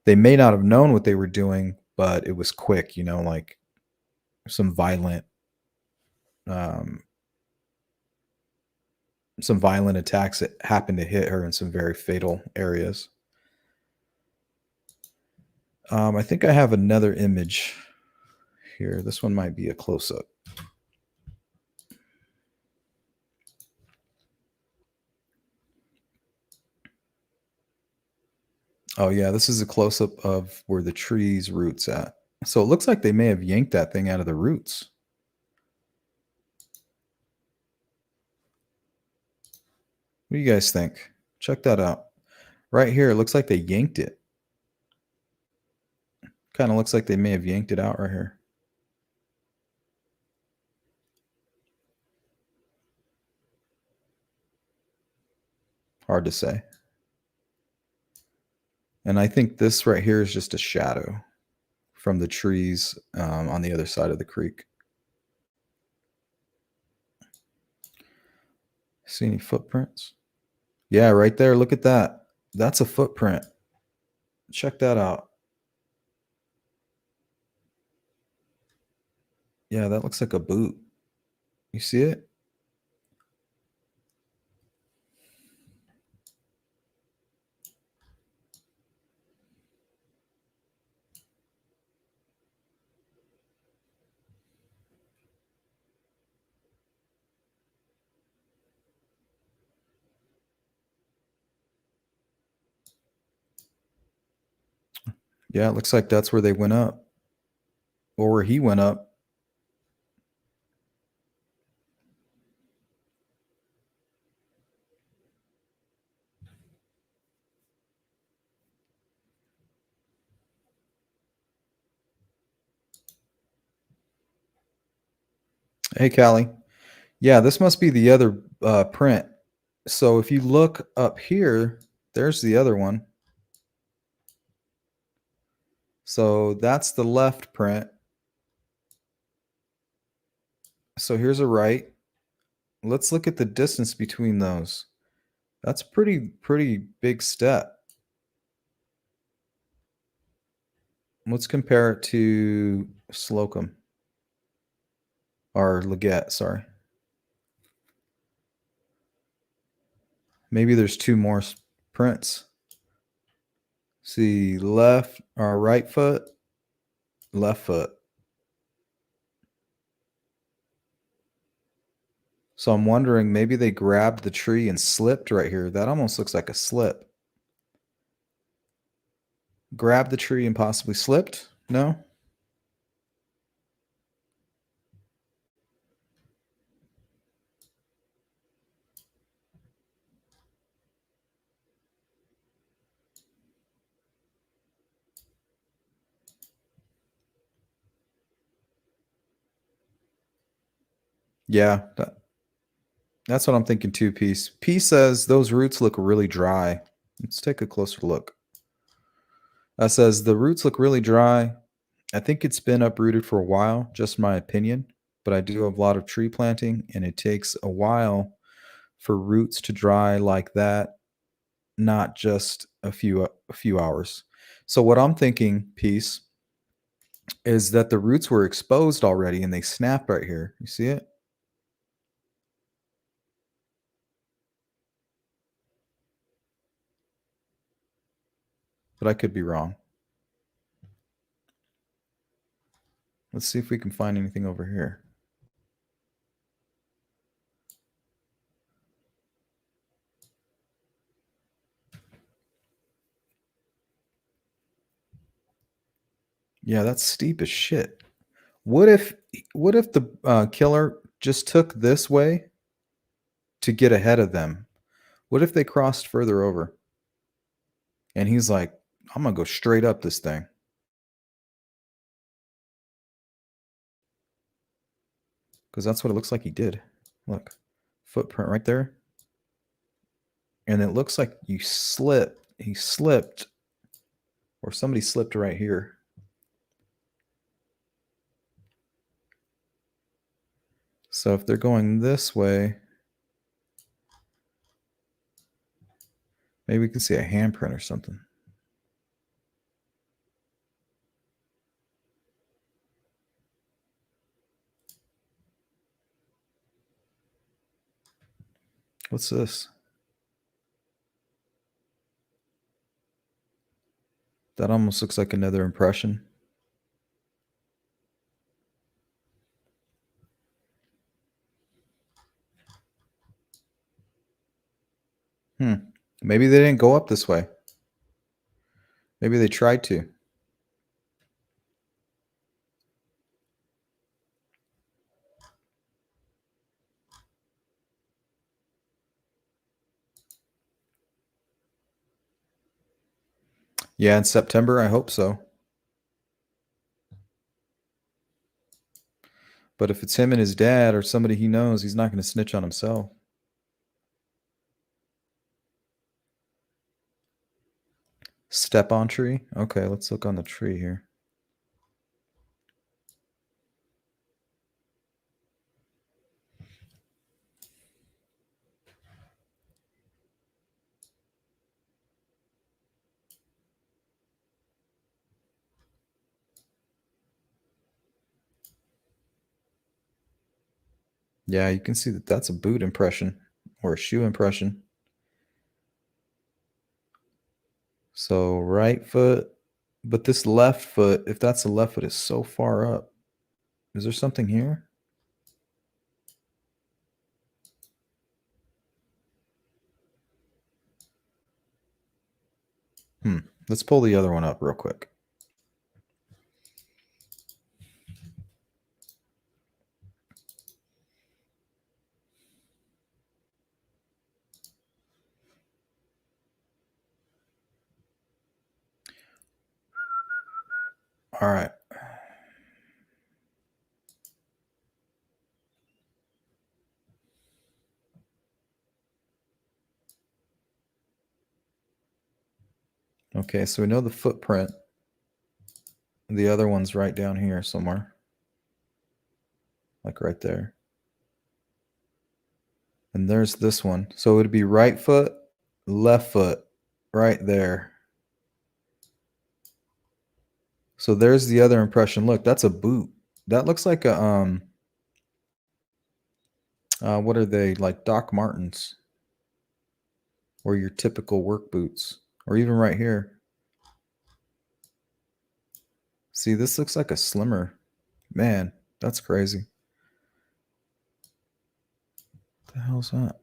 they may not have known what they were doing, but it was quick, like some violent attacks that happened to hit her in some very fatal areas. I think I have another image here. This one might be a close-up. Oh yeah, this is a close-up of where the tree's roots at. So it looks like they may have yanked that thing out of the roots. What do you guys think? Check that out. Right here, it looks like they yanked it. Kind of looks like they may have yanked it out right here. Hard to say. And I think this right here is just a shadow from the trees on the other side of the creek. See any footprints? Yeah, right there. Look at that. That's a footprint. Check that out. Yeah, that looks like a boot. You see it? Yeah, it looks like that's where they went up, or where he went up. Hey, Callie. Yeah, this must be the other print. So if you look up here, there's the other one. So that's the left print. So here's a right. Let's look at the distance between those. That's pretty big step. Let's compare it to Slocum. Or Leggett, sorry. Maybe there's two more prints. See, left or right foot, left foot. So I'm wondering, maybe they grabbed the tree and slipped right here. That almost looks like a slip. grabbed the tree and possibly slipped? No? Yeah, that's what I'm thinking too, Peace. Peace says those roots look really dry. Let's take a closer look. That says the roots look really dry. I think it's been uprooted for a while, just my opinion. But I do have a lot of tree planting, and it takes a while for roots to dry like that, not just a few hours. So what I'm thinking, Peace, is that the roots were exposed already and they snapped right here. You see it? But I could be wrong. Let's see if we can find anything over here. Yeah, that's steep as shit. What if the killer just took this way to get ahead of them? What if they crossed further over? And he's like, I'm gonna go straight up this thing. Because that's what it looks like he did. Look, footprint right there. And it looks like he slipped, or somebody slipped right here. So if they're going this way, maybe we can see a handprint or something. What's this? That almost looks like another impression. Maybe they didn't go up this way. Maybe they tried to. Yeah, in September, I hope so. But if it's him and his dad or somebody he knows, he's not going to snitch on himself. Step on tree? Okay, let's look on the tree here. Yeah, you can see that that's a boot impression or a shoe impression. So right foot, but this left foot, if that's the left foot, is so far up. Is there something here? Let's pull the other one up real quick. All right. Okay, so we know the footprint. The other one's right down here somewhere. Like right there. And there's this one. So it would be right foot, left foot, right there. So there's the other impression. Look, that's a boot. That looks like a what are they, like Doc Martens? Or your typical work boots. Or even right here. See, this looks like a slimmer. Man, that's crazy. What the hell's that?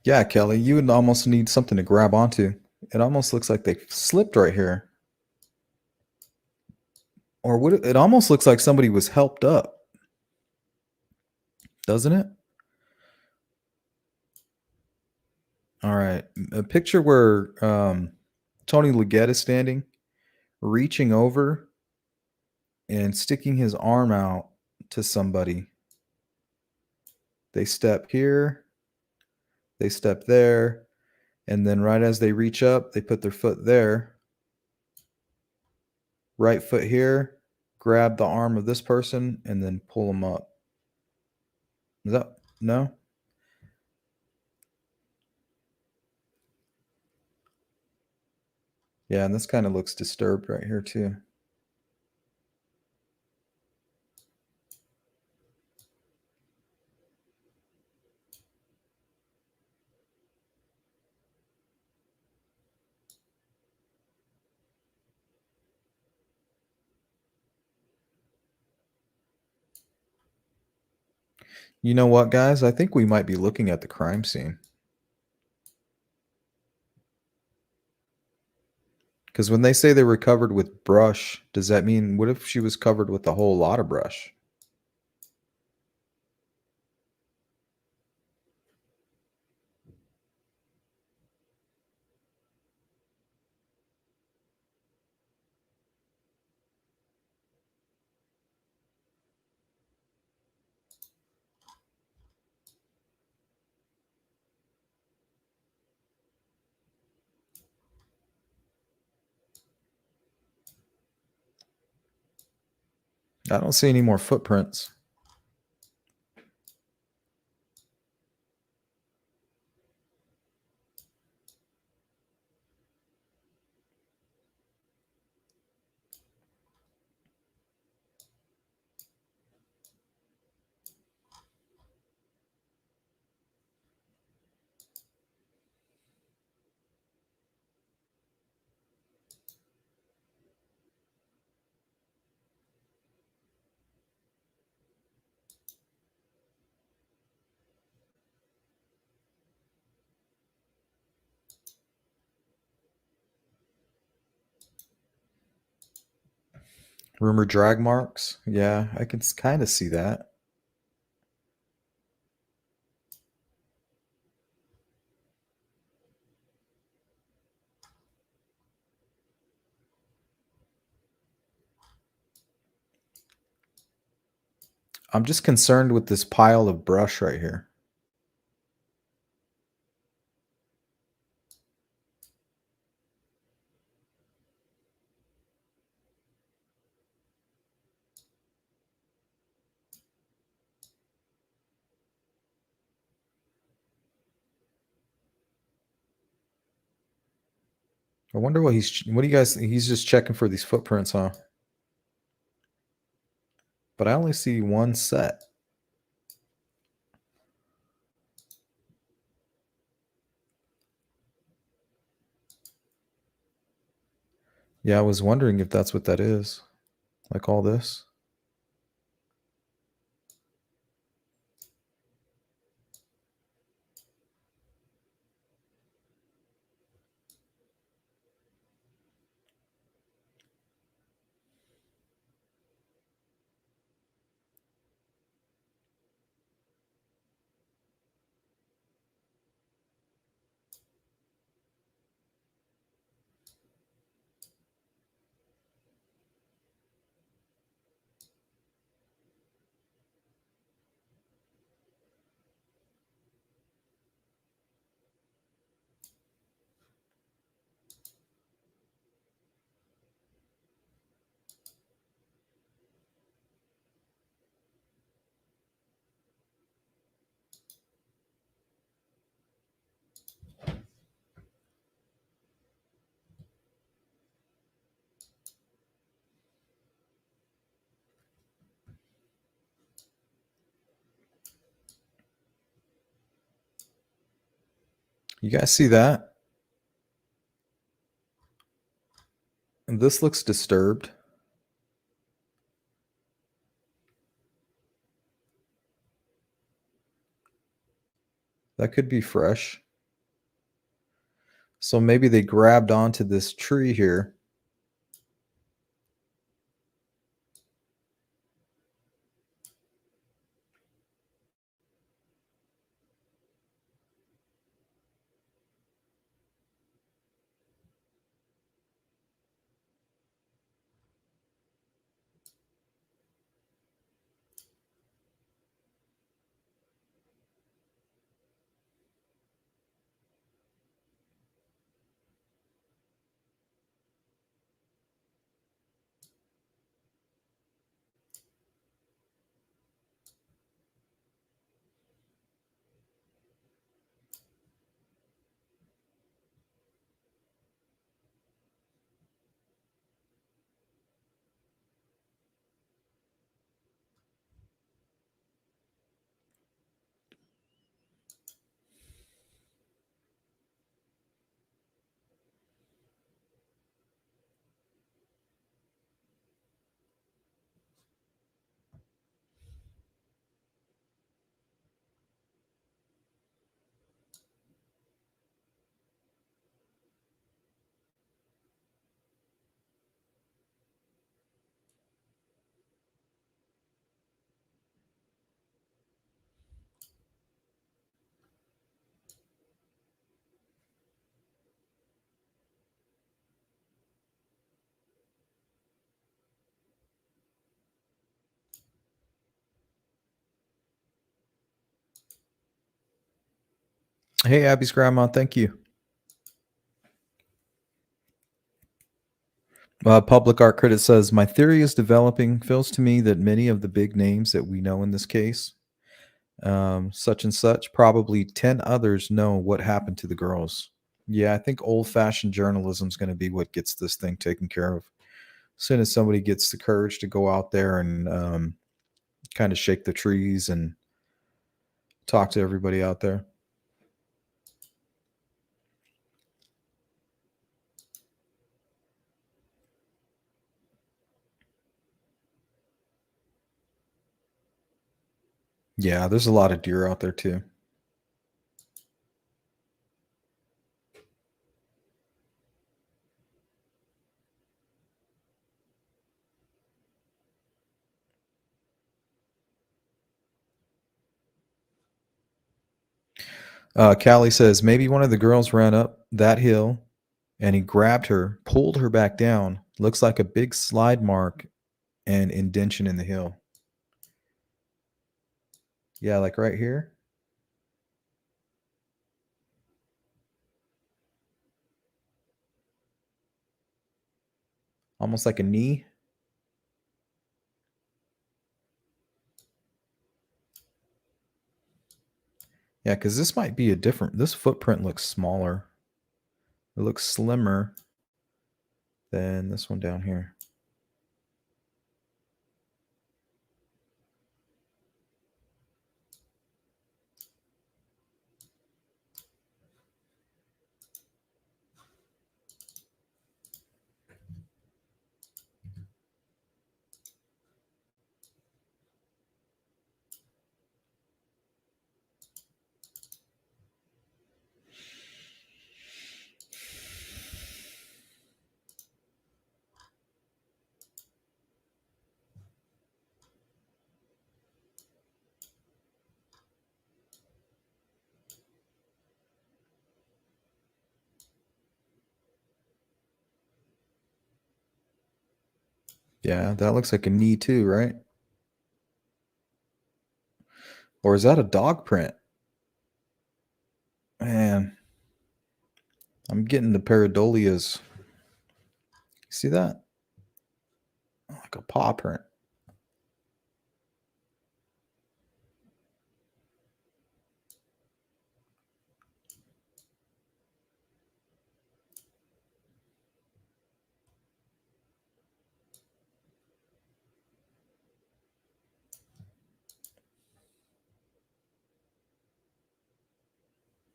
Yeah, Kelly, you would almost need something to grab onto. It almost looks like they slipped right here. Or would it almost looks like somebody was helped up. Doesn't it? All right. A picture where Tony Leggett is standing, reaching over and sticking his arm out to somebody. They step here, they step there, and then right as they reach up, they put their foot there. Right foot here, grab the arm of this person, and then pull them up. Is that no? Yeah, and this kind of looks disturbed right here too. You know what, guys? I think we might be looking at the crime scene. Because when they say they were covered with brush, does that mean, what if she was covered with a whole lot of brush? I don't see any more footprints. Rumor drag marks. Yeah, I can kind of see that. I'm just concerned with this pile of brush right here. I wonder what what do you guys, he's just checking for these footprints, huh? But I only see one set. Yeah, I was wondering if that's what that is. Like all this. You guys see that? And this looks disturbed. That could be fresh. So maybe they grabbed onto this tree here. Hey, Abby's grandma, thank you. Public Art Critic says, my theory is developing. Feels to me that many of the big names that we know in this case, such and such, probably 10 others know what happened to the girls. Yeah, I think old-fashioned journalism is going to be what gets this thing taken care of. As soon as somebody gets the courage to go out there and kind of shake the trees and talk to everybody out there. Yeah, there's a lot of deer out there too. Callie says, maybe one of the girls ran up that hill and he grabbed her, pulled her back down. Looks like a big slide mark and indention in the hill. Yeah, like right here. Almost like a knee. Yeah, because this might be this footprint looks smaller. It looks slimmer than this one down here. Yeah, that looks like a knee too, right? Or is that a dog print? Man, I'm getting the pareidolias. See that? Like a paw print.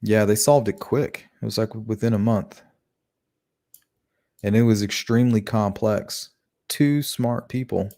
Yeah, they solved it quick. It was like within a month. And it was extremely complex. Two smart people.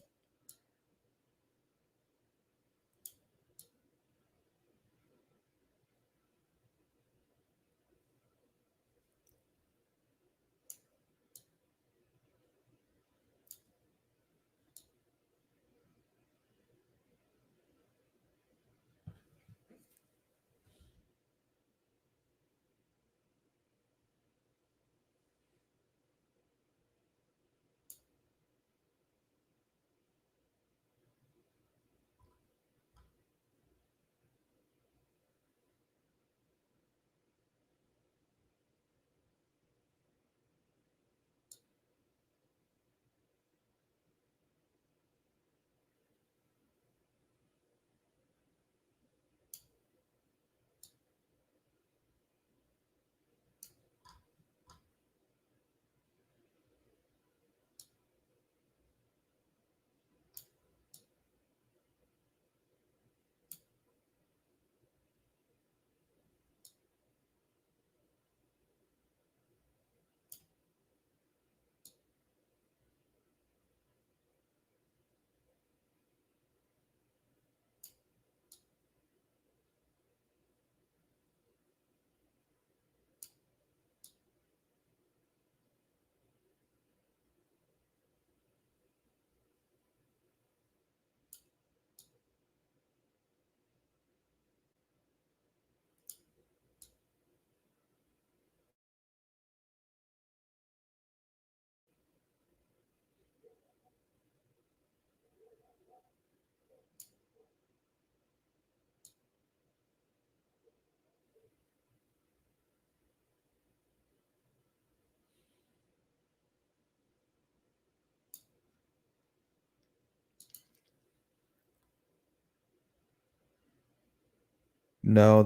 No,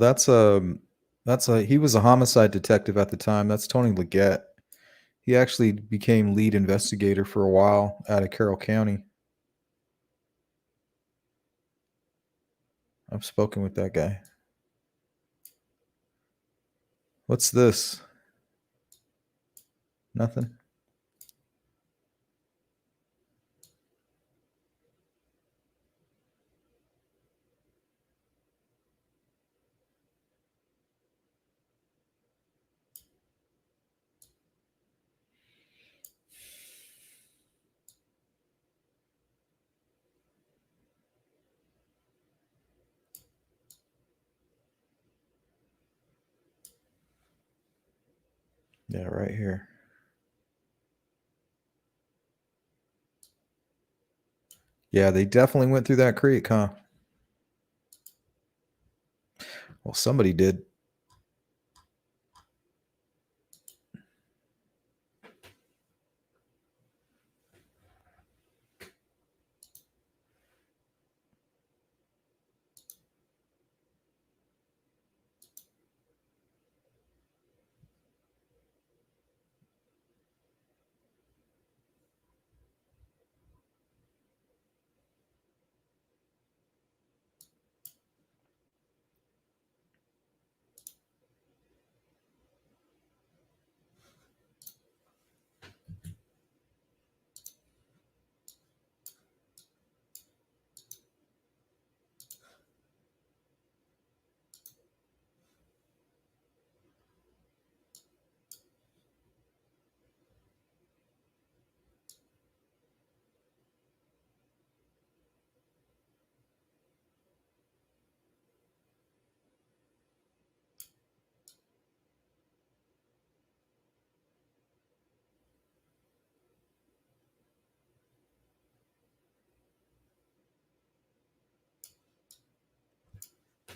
he was a homicide detective at the time. That's Tony Leggett. He actually became lead investigator for a while out of Carroll County. I've spoken with that guy. What's this? Nothing. Yeah, right here. Yeah, they definitely went through that creek, huh? Well, somebody did.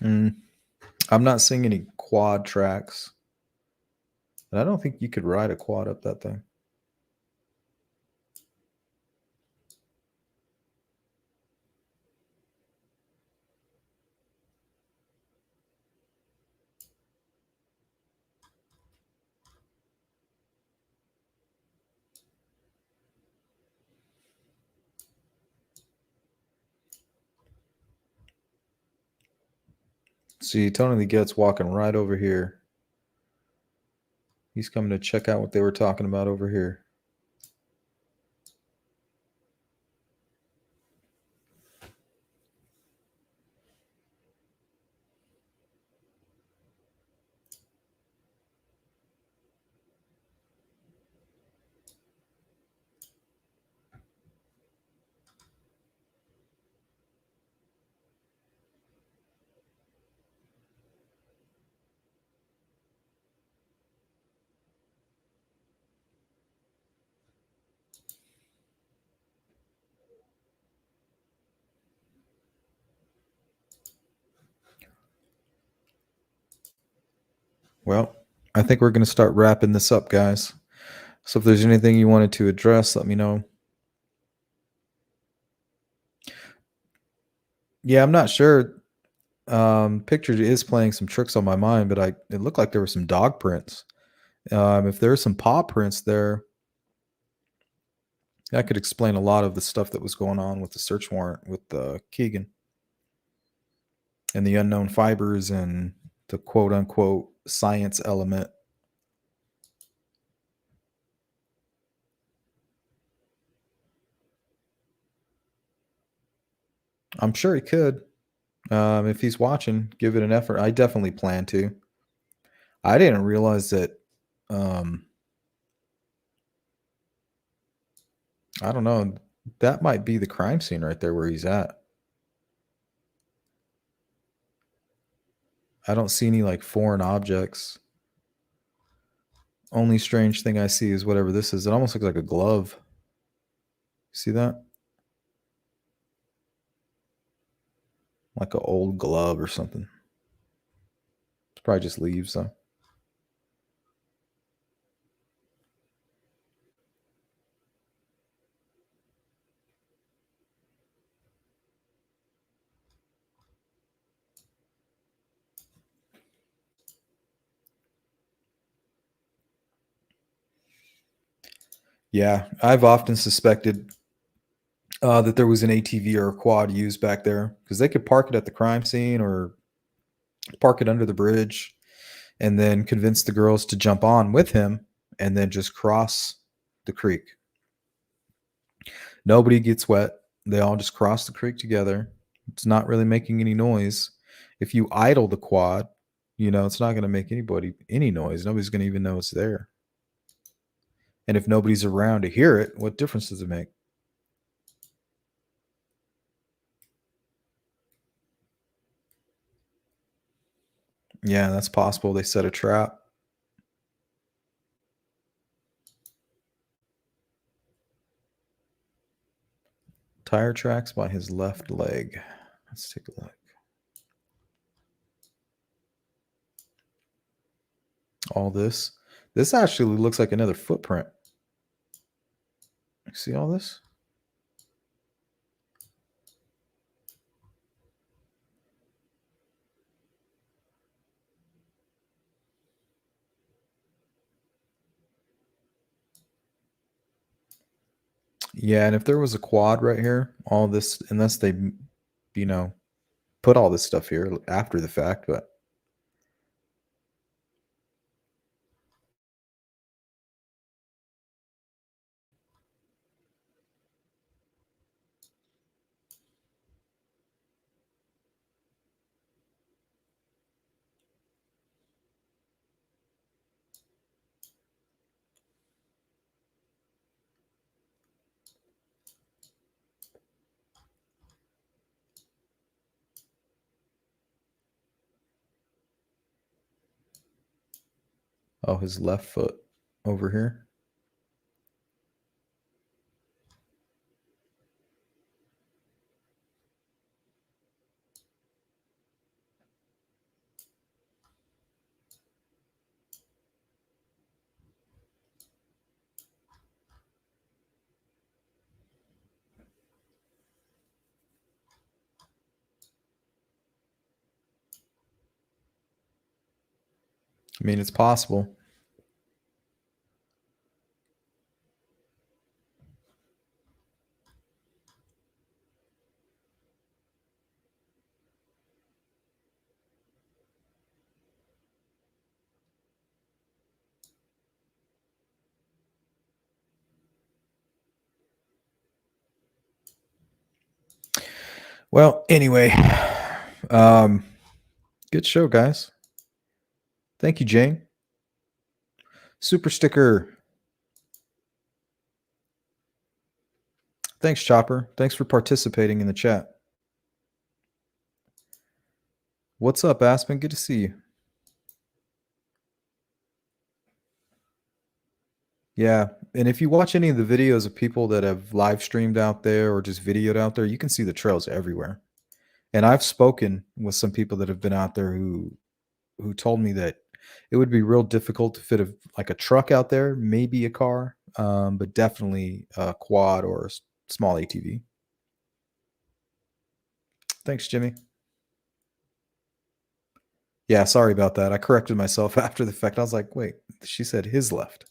I'm not seeing any quad tracks. And I don't think you could ride a quad up that thing. See, Tony Leggett's walking right over here. He's coming to check out what they were talking about over here. Well, I think we're going to start wrapping this up, guys. So if there's anything you wanted to address, let me know. Yeah, I'm not sure. Picture is playing some tricks on my mind, but it looked like there were some dog prints. If there's some paw prints there, that could explain a lot of the stuff that was going on with the search warrant with Keegan and the unknown fibers and the quote unquote science element. I'm sure he could. If he's watching, give it an effort. I definitely plan to. I didn't realize that. I don't know. That might be the crime scene right there where he's at. I don't see any like foreign objects. Only strange thing I see is whatever this is. It almost looks like a glove. See that? Like an old glove or something. It's probably just leaves though. Yeah, I've often suspected that there was an ATV or a quad used back there because they could park it at the crime scene or park it under the bridge and then convince the girls to jump on with him and then just cross the creek. Nobody gets wet. They all just cross the creek together. It's not really making any noise. If you idle the quad, it's not going to make anybody any noise. Nobody's going to even know it's there. And if nobody's around to hear it, what difference does it make? Yeah, that's possible. They set a trap. Tire tracks by his left leg. Let's take a look. All this. This actually looks like another footprint. See all this? Yeah, and if there was a quad right here, all this, unless they, put all this stuff here after the fact, but. Oh, his left foot over here. I mean, it's possible. Well, anyway, good show, guys. Thank you, Jane. Super sticker. Thanks, Chopper. Thanks for participating in the chat. What's up, Aspen? Good to see you. Yeah, and if you watch any of the videos of people that have live streamed out there or just videoed out there, you can see the trails everywhere. And I've spoken with some people that have been out there who told me that it would be real difficult to fit like a truck out there, maybe a car, but definitely a quad or a small ATV. Thanks, Jimmy. Yeah, sorry about that. I corrected myself after the fact. I was like, wait, she said his left.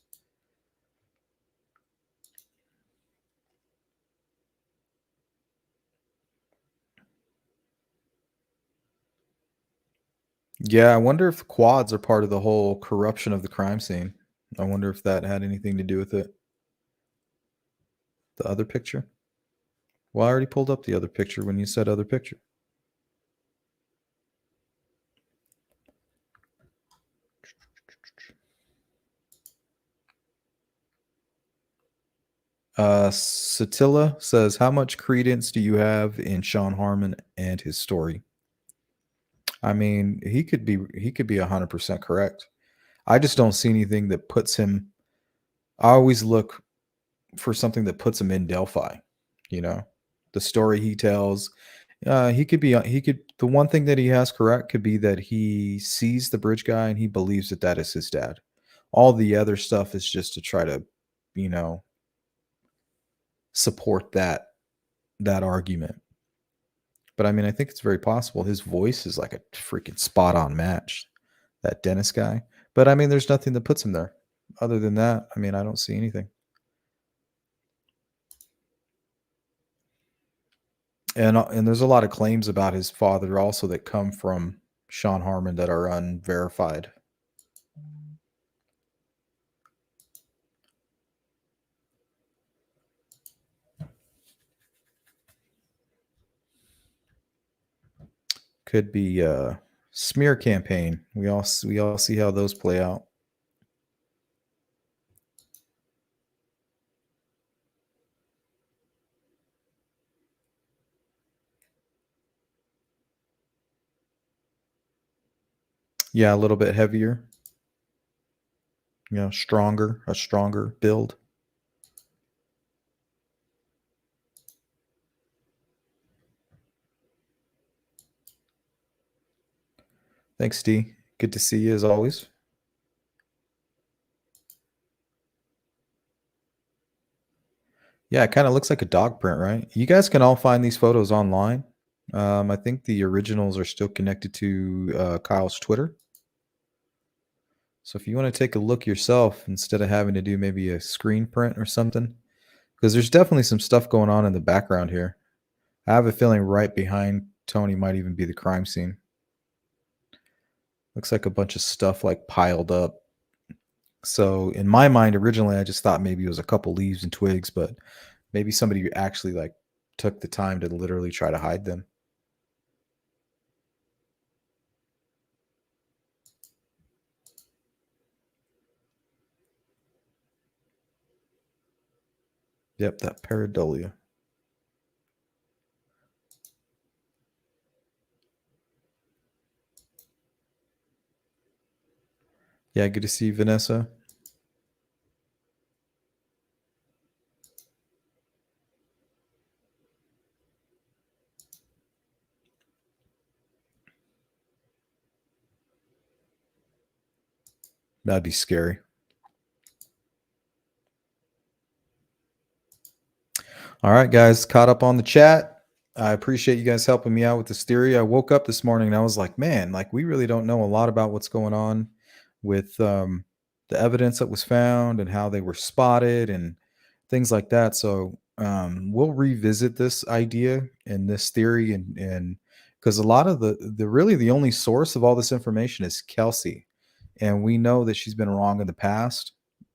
Yeah, I wonder if quads are part of the whole corruption of the crime scene. I wonder if that had anything to do with it. The other picture? Well, I already pulled up the other picture when you said other picture. Satilla says, how much credence do you have in Sean Harmon and his story? I mean, he could be 100% correct. I just don't see anything that puts him. I always look for something that puts him in Delphi. The story he tells. The one thing that he has correct could be that he sees the bridge guy and he believes that is his dad. All the other stuff is just to try to, support that argument. But I mean, I think it's very possible. His voice is like a freaking spot on match, that Dennis guy. But I mean, there's nothing that puts him there. Other than that, I mean, I don't see anything. And there's a lot of claims about his father also that come from Sean Harmon that are unverified. Could be a smear campaign. We all see how those play out. Yeah, a little bit heavier. You know, a stronger build. Thanks, D. Good to see you as always. Yeah, it kind of looks like a dog print, right? You guys can all find these photos online. I think the originals are still connected to Kyle's Twitter. So if you want to take a look yourself instead of having to do maybe a screen print or something, because there's definitely some stuff going on in the background here. I have a feeling right behind Tony might even be the crime scene. Looks like a bunch of stuff like piled up. So in my mind, originally, I just thought maybe it was a couple leaves and twigs, but maybe somebody actually like took the time to literally try to hide them. Yep, that pareidolia. Yeah, good to see you, Vanessa. That'd be scary. All right, guys, caught up on the chat. I appreciate you guys helping me out with this theory. I woke up this morning and I was like, man, like we really don't know a lot about what's going on with the evidence that was found and how they were spotted and things like that. So we'll revisit this idea and this theory and because a lot of the really the only source of all this information is Kelsi. And we know that she's been wrong in the past.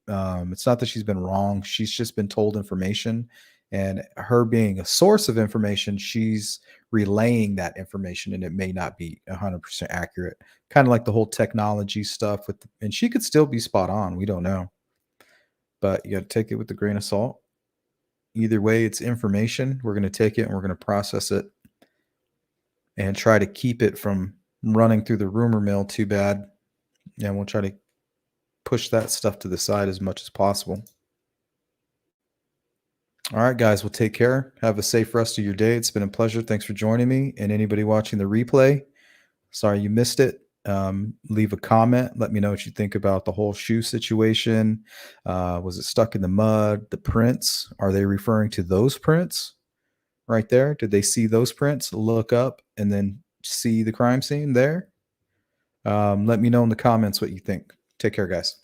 It's not that she's been wrong. She's just been told information. And her being a source of information, she's relaying that information and it may not be 100% accurate. Kind of like the whole technology stuff with, and she could still be spot on. We don't know. But you got to take it with a grain of salt. Either way, it's information. We're going to take it and we're going to process it and try to keep it from running through the rumor mill too bad. And we'll try to push that stuff to the side as much as possible. All right, guys, well, take care. Have a safe rest of your day. It's been a pleasure. Thanks for joining me. And anybody watching the replay, sorry you missed it. Leave a comment. Let me know what you think about the whole shoe situation. Was it stuck in the mud? The prints, are they referring to those prints right there? Did they see those prints? Look up and then see the crime scene there? Let me know in the comments what you think. Take care, guys.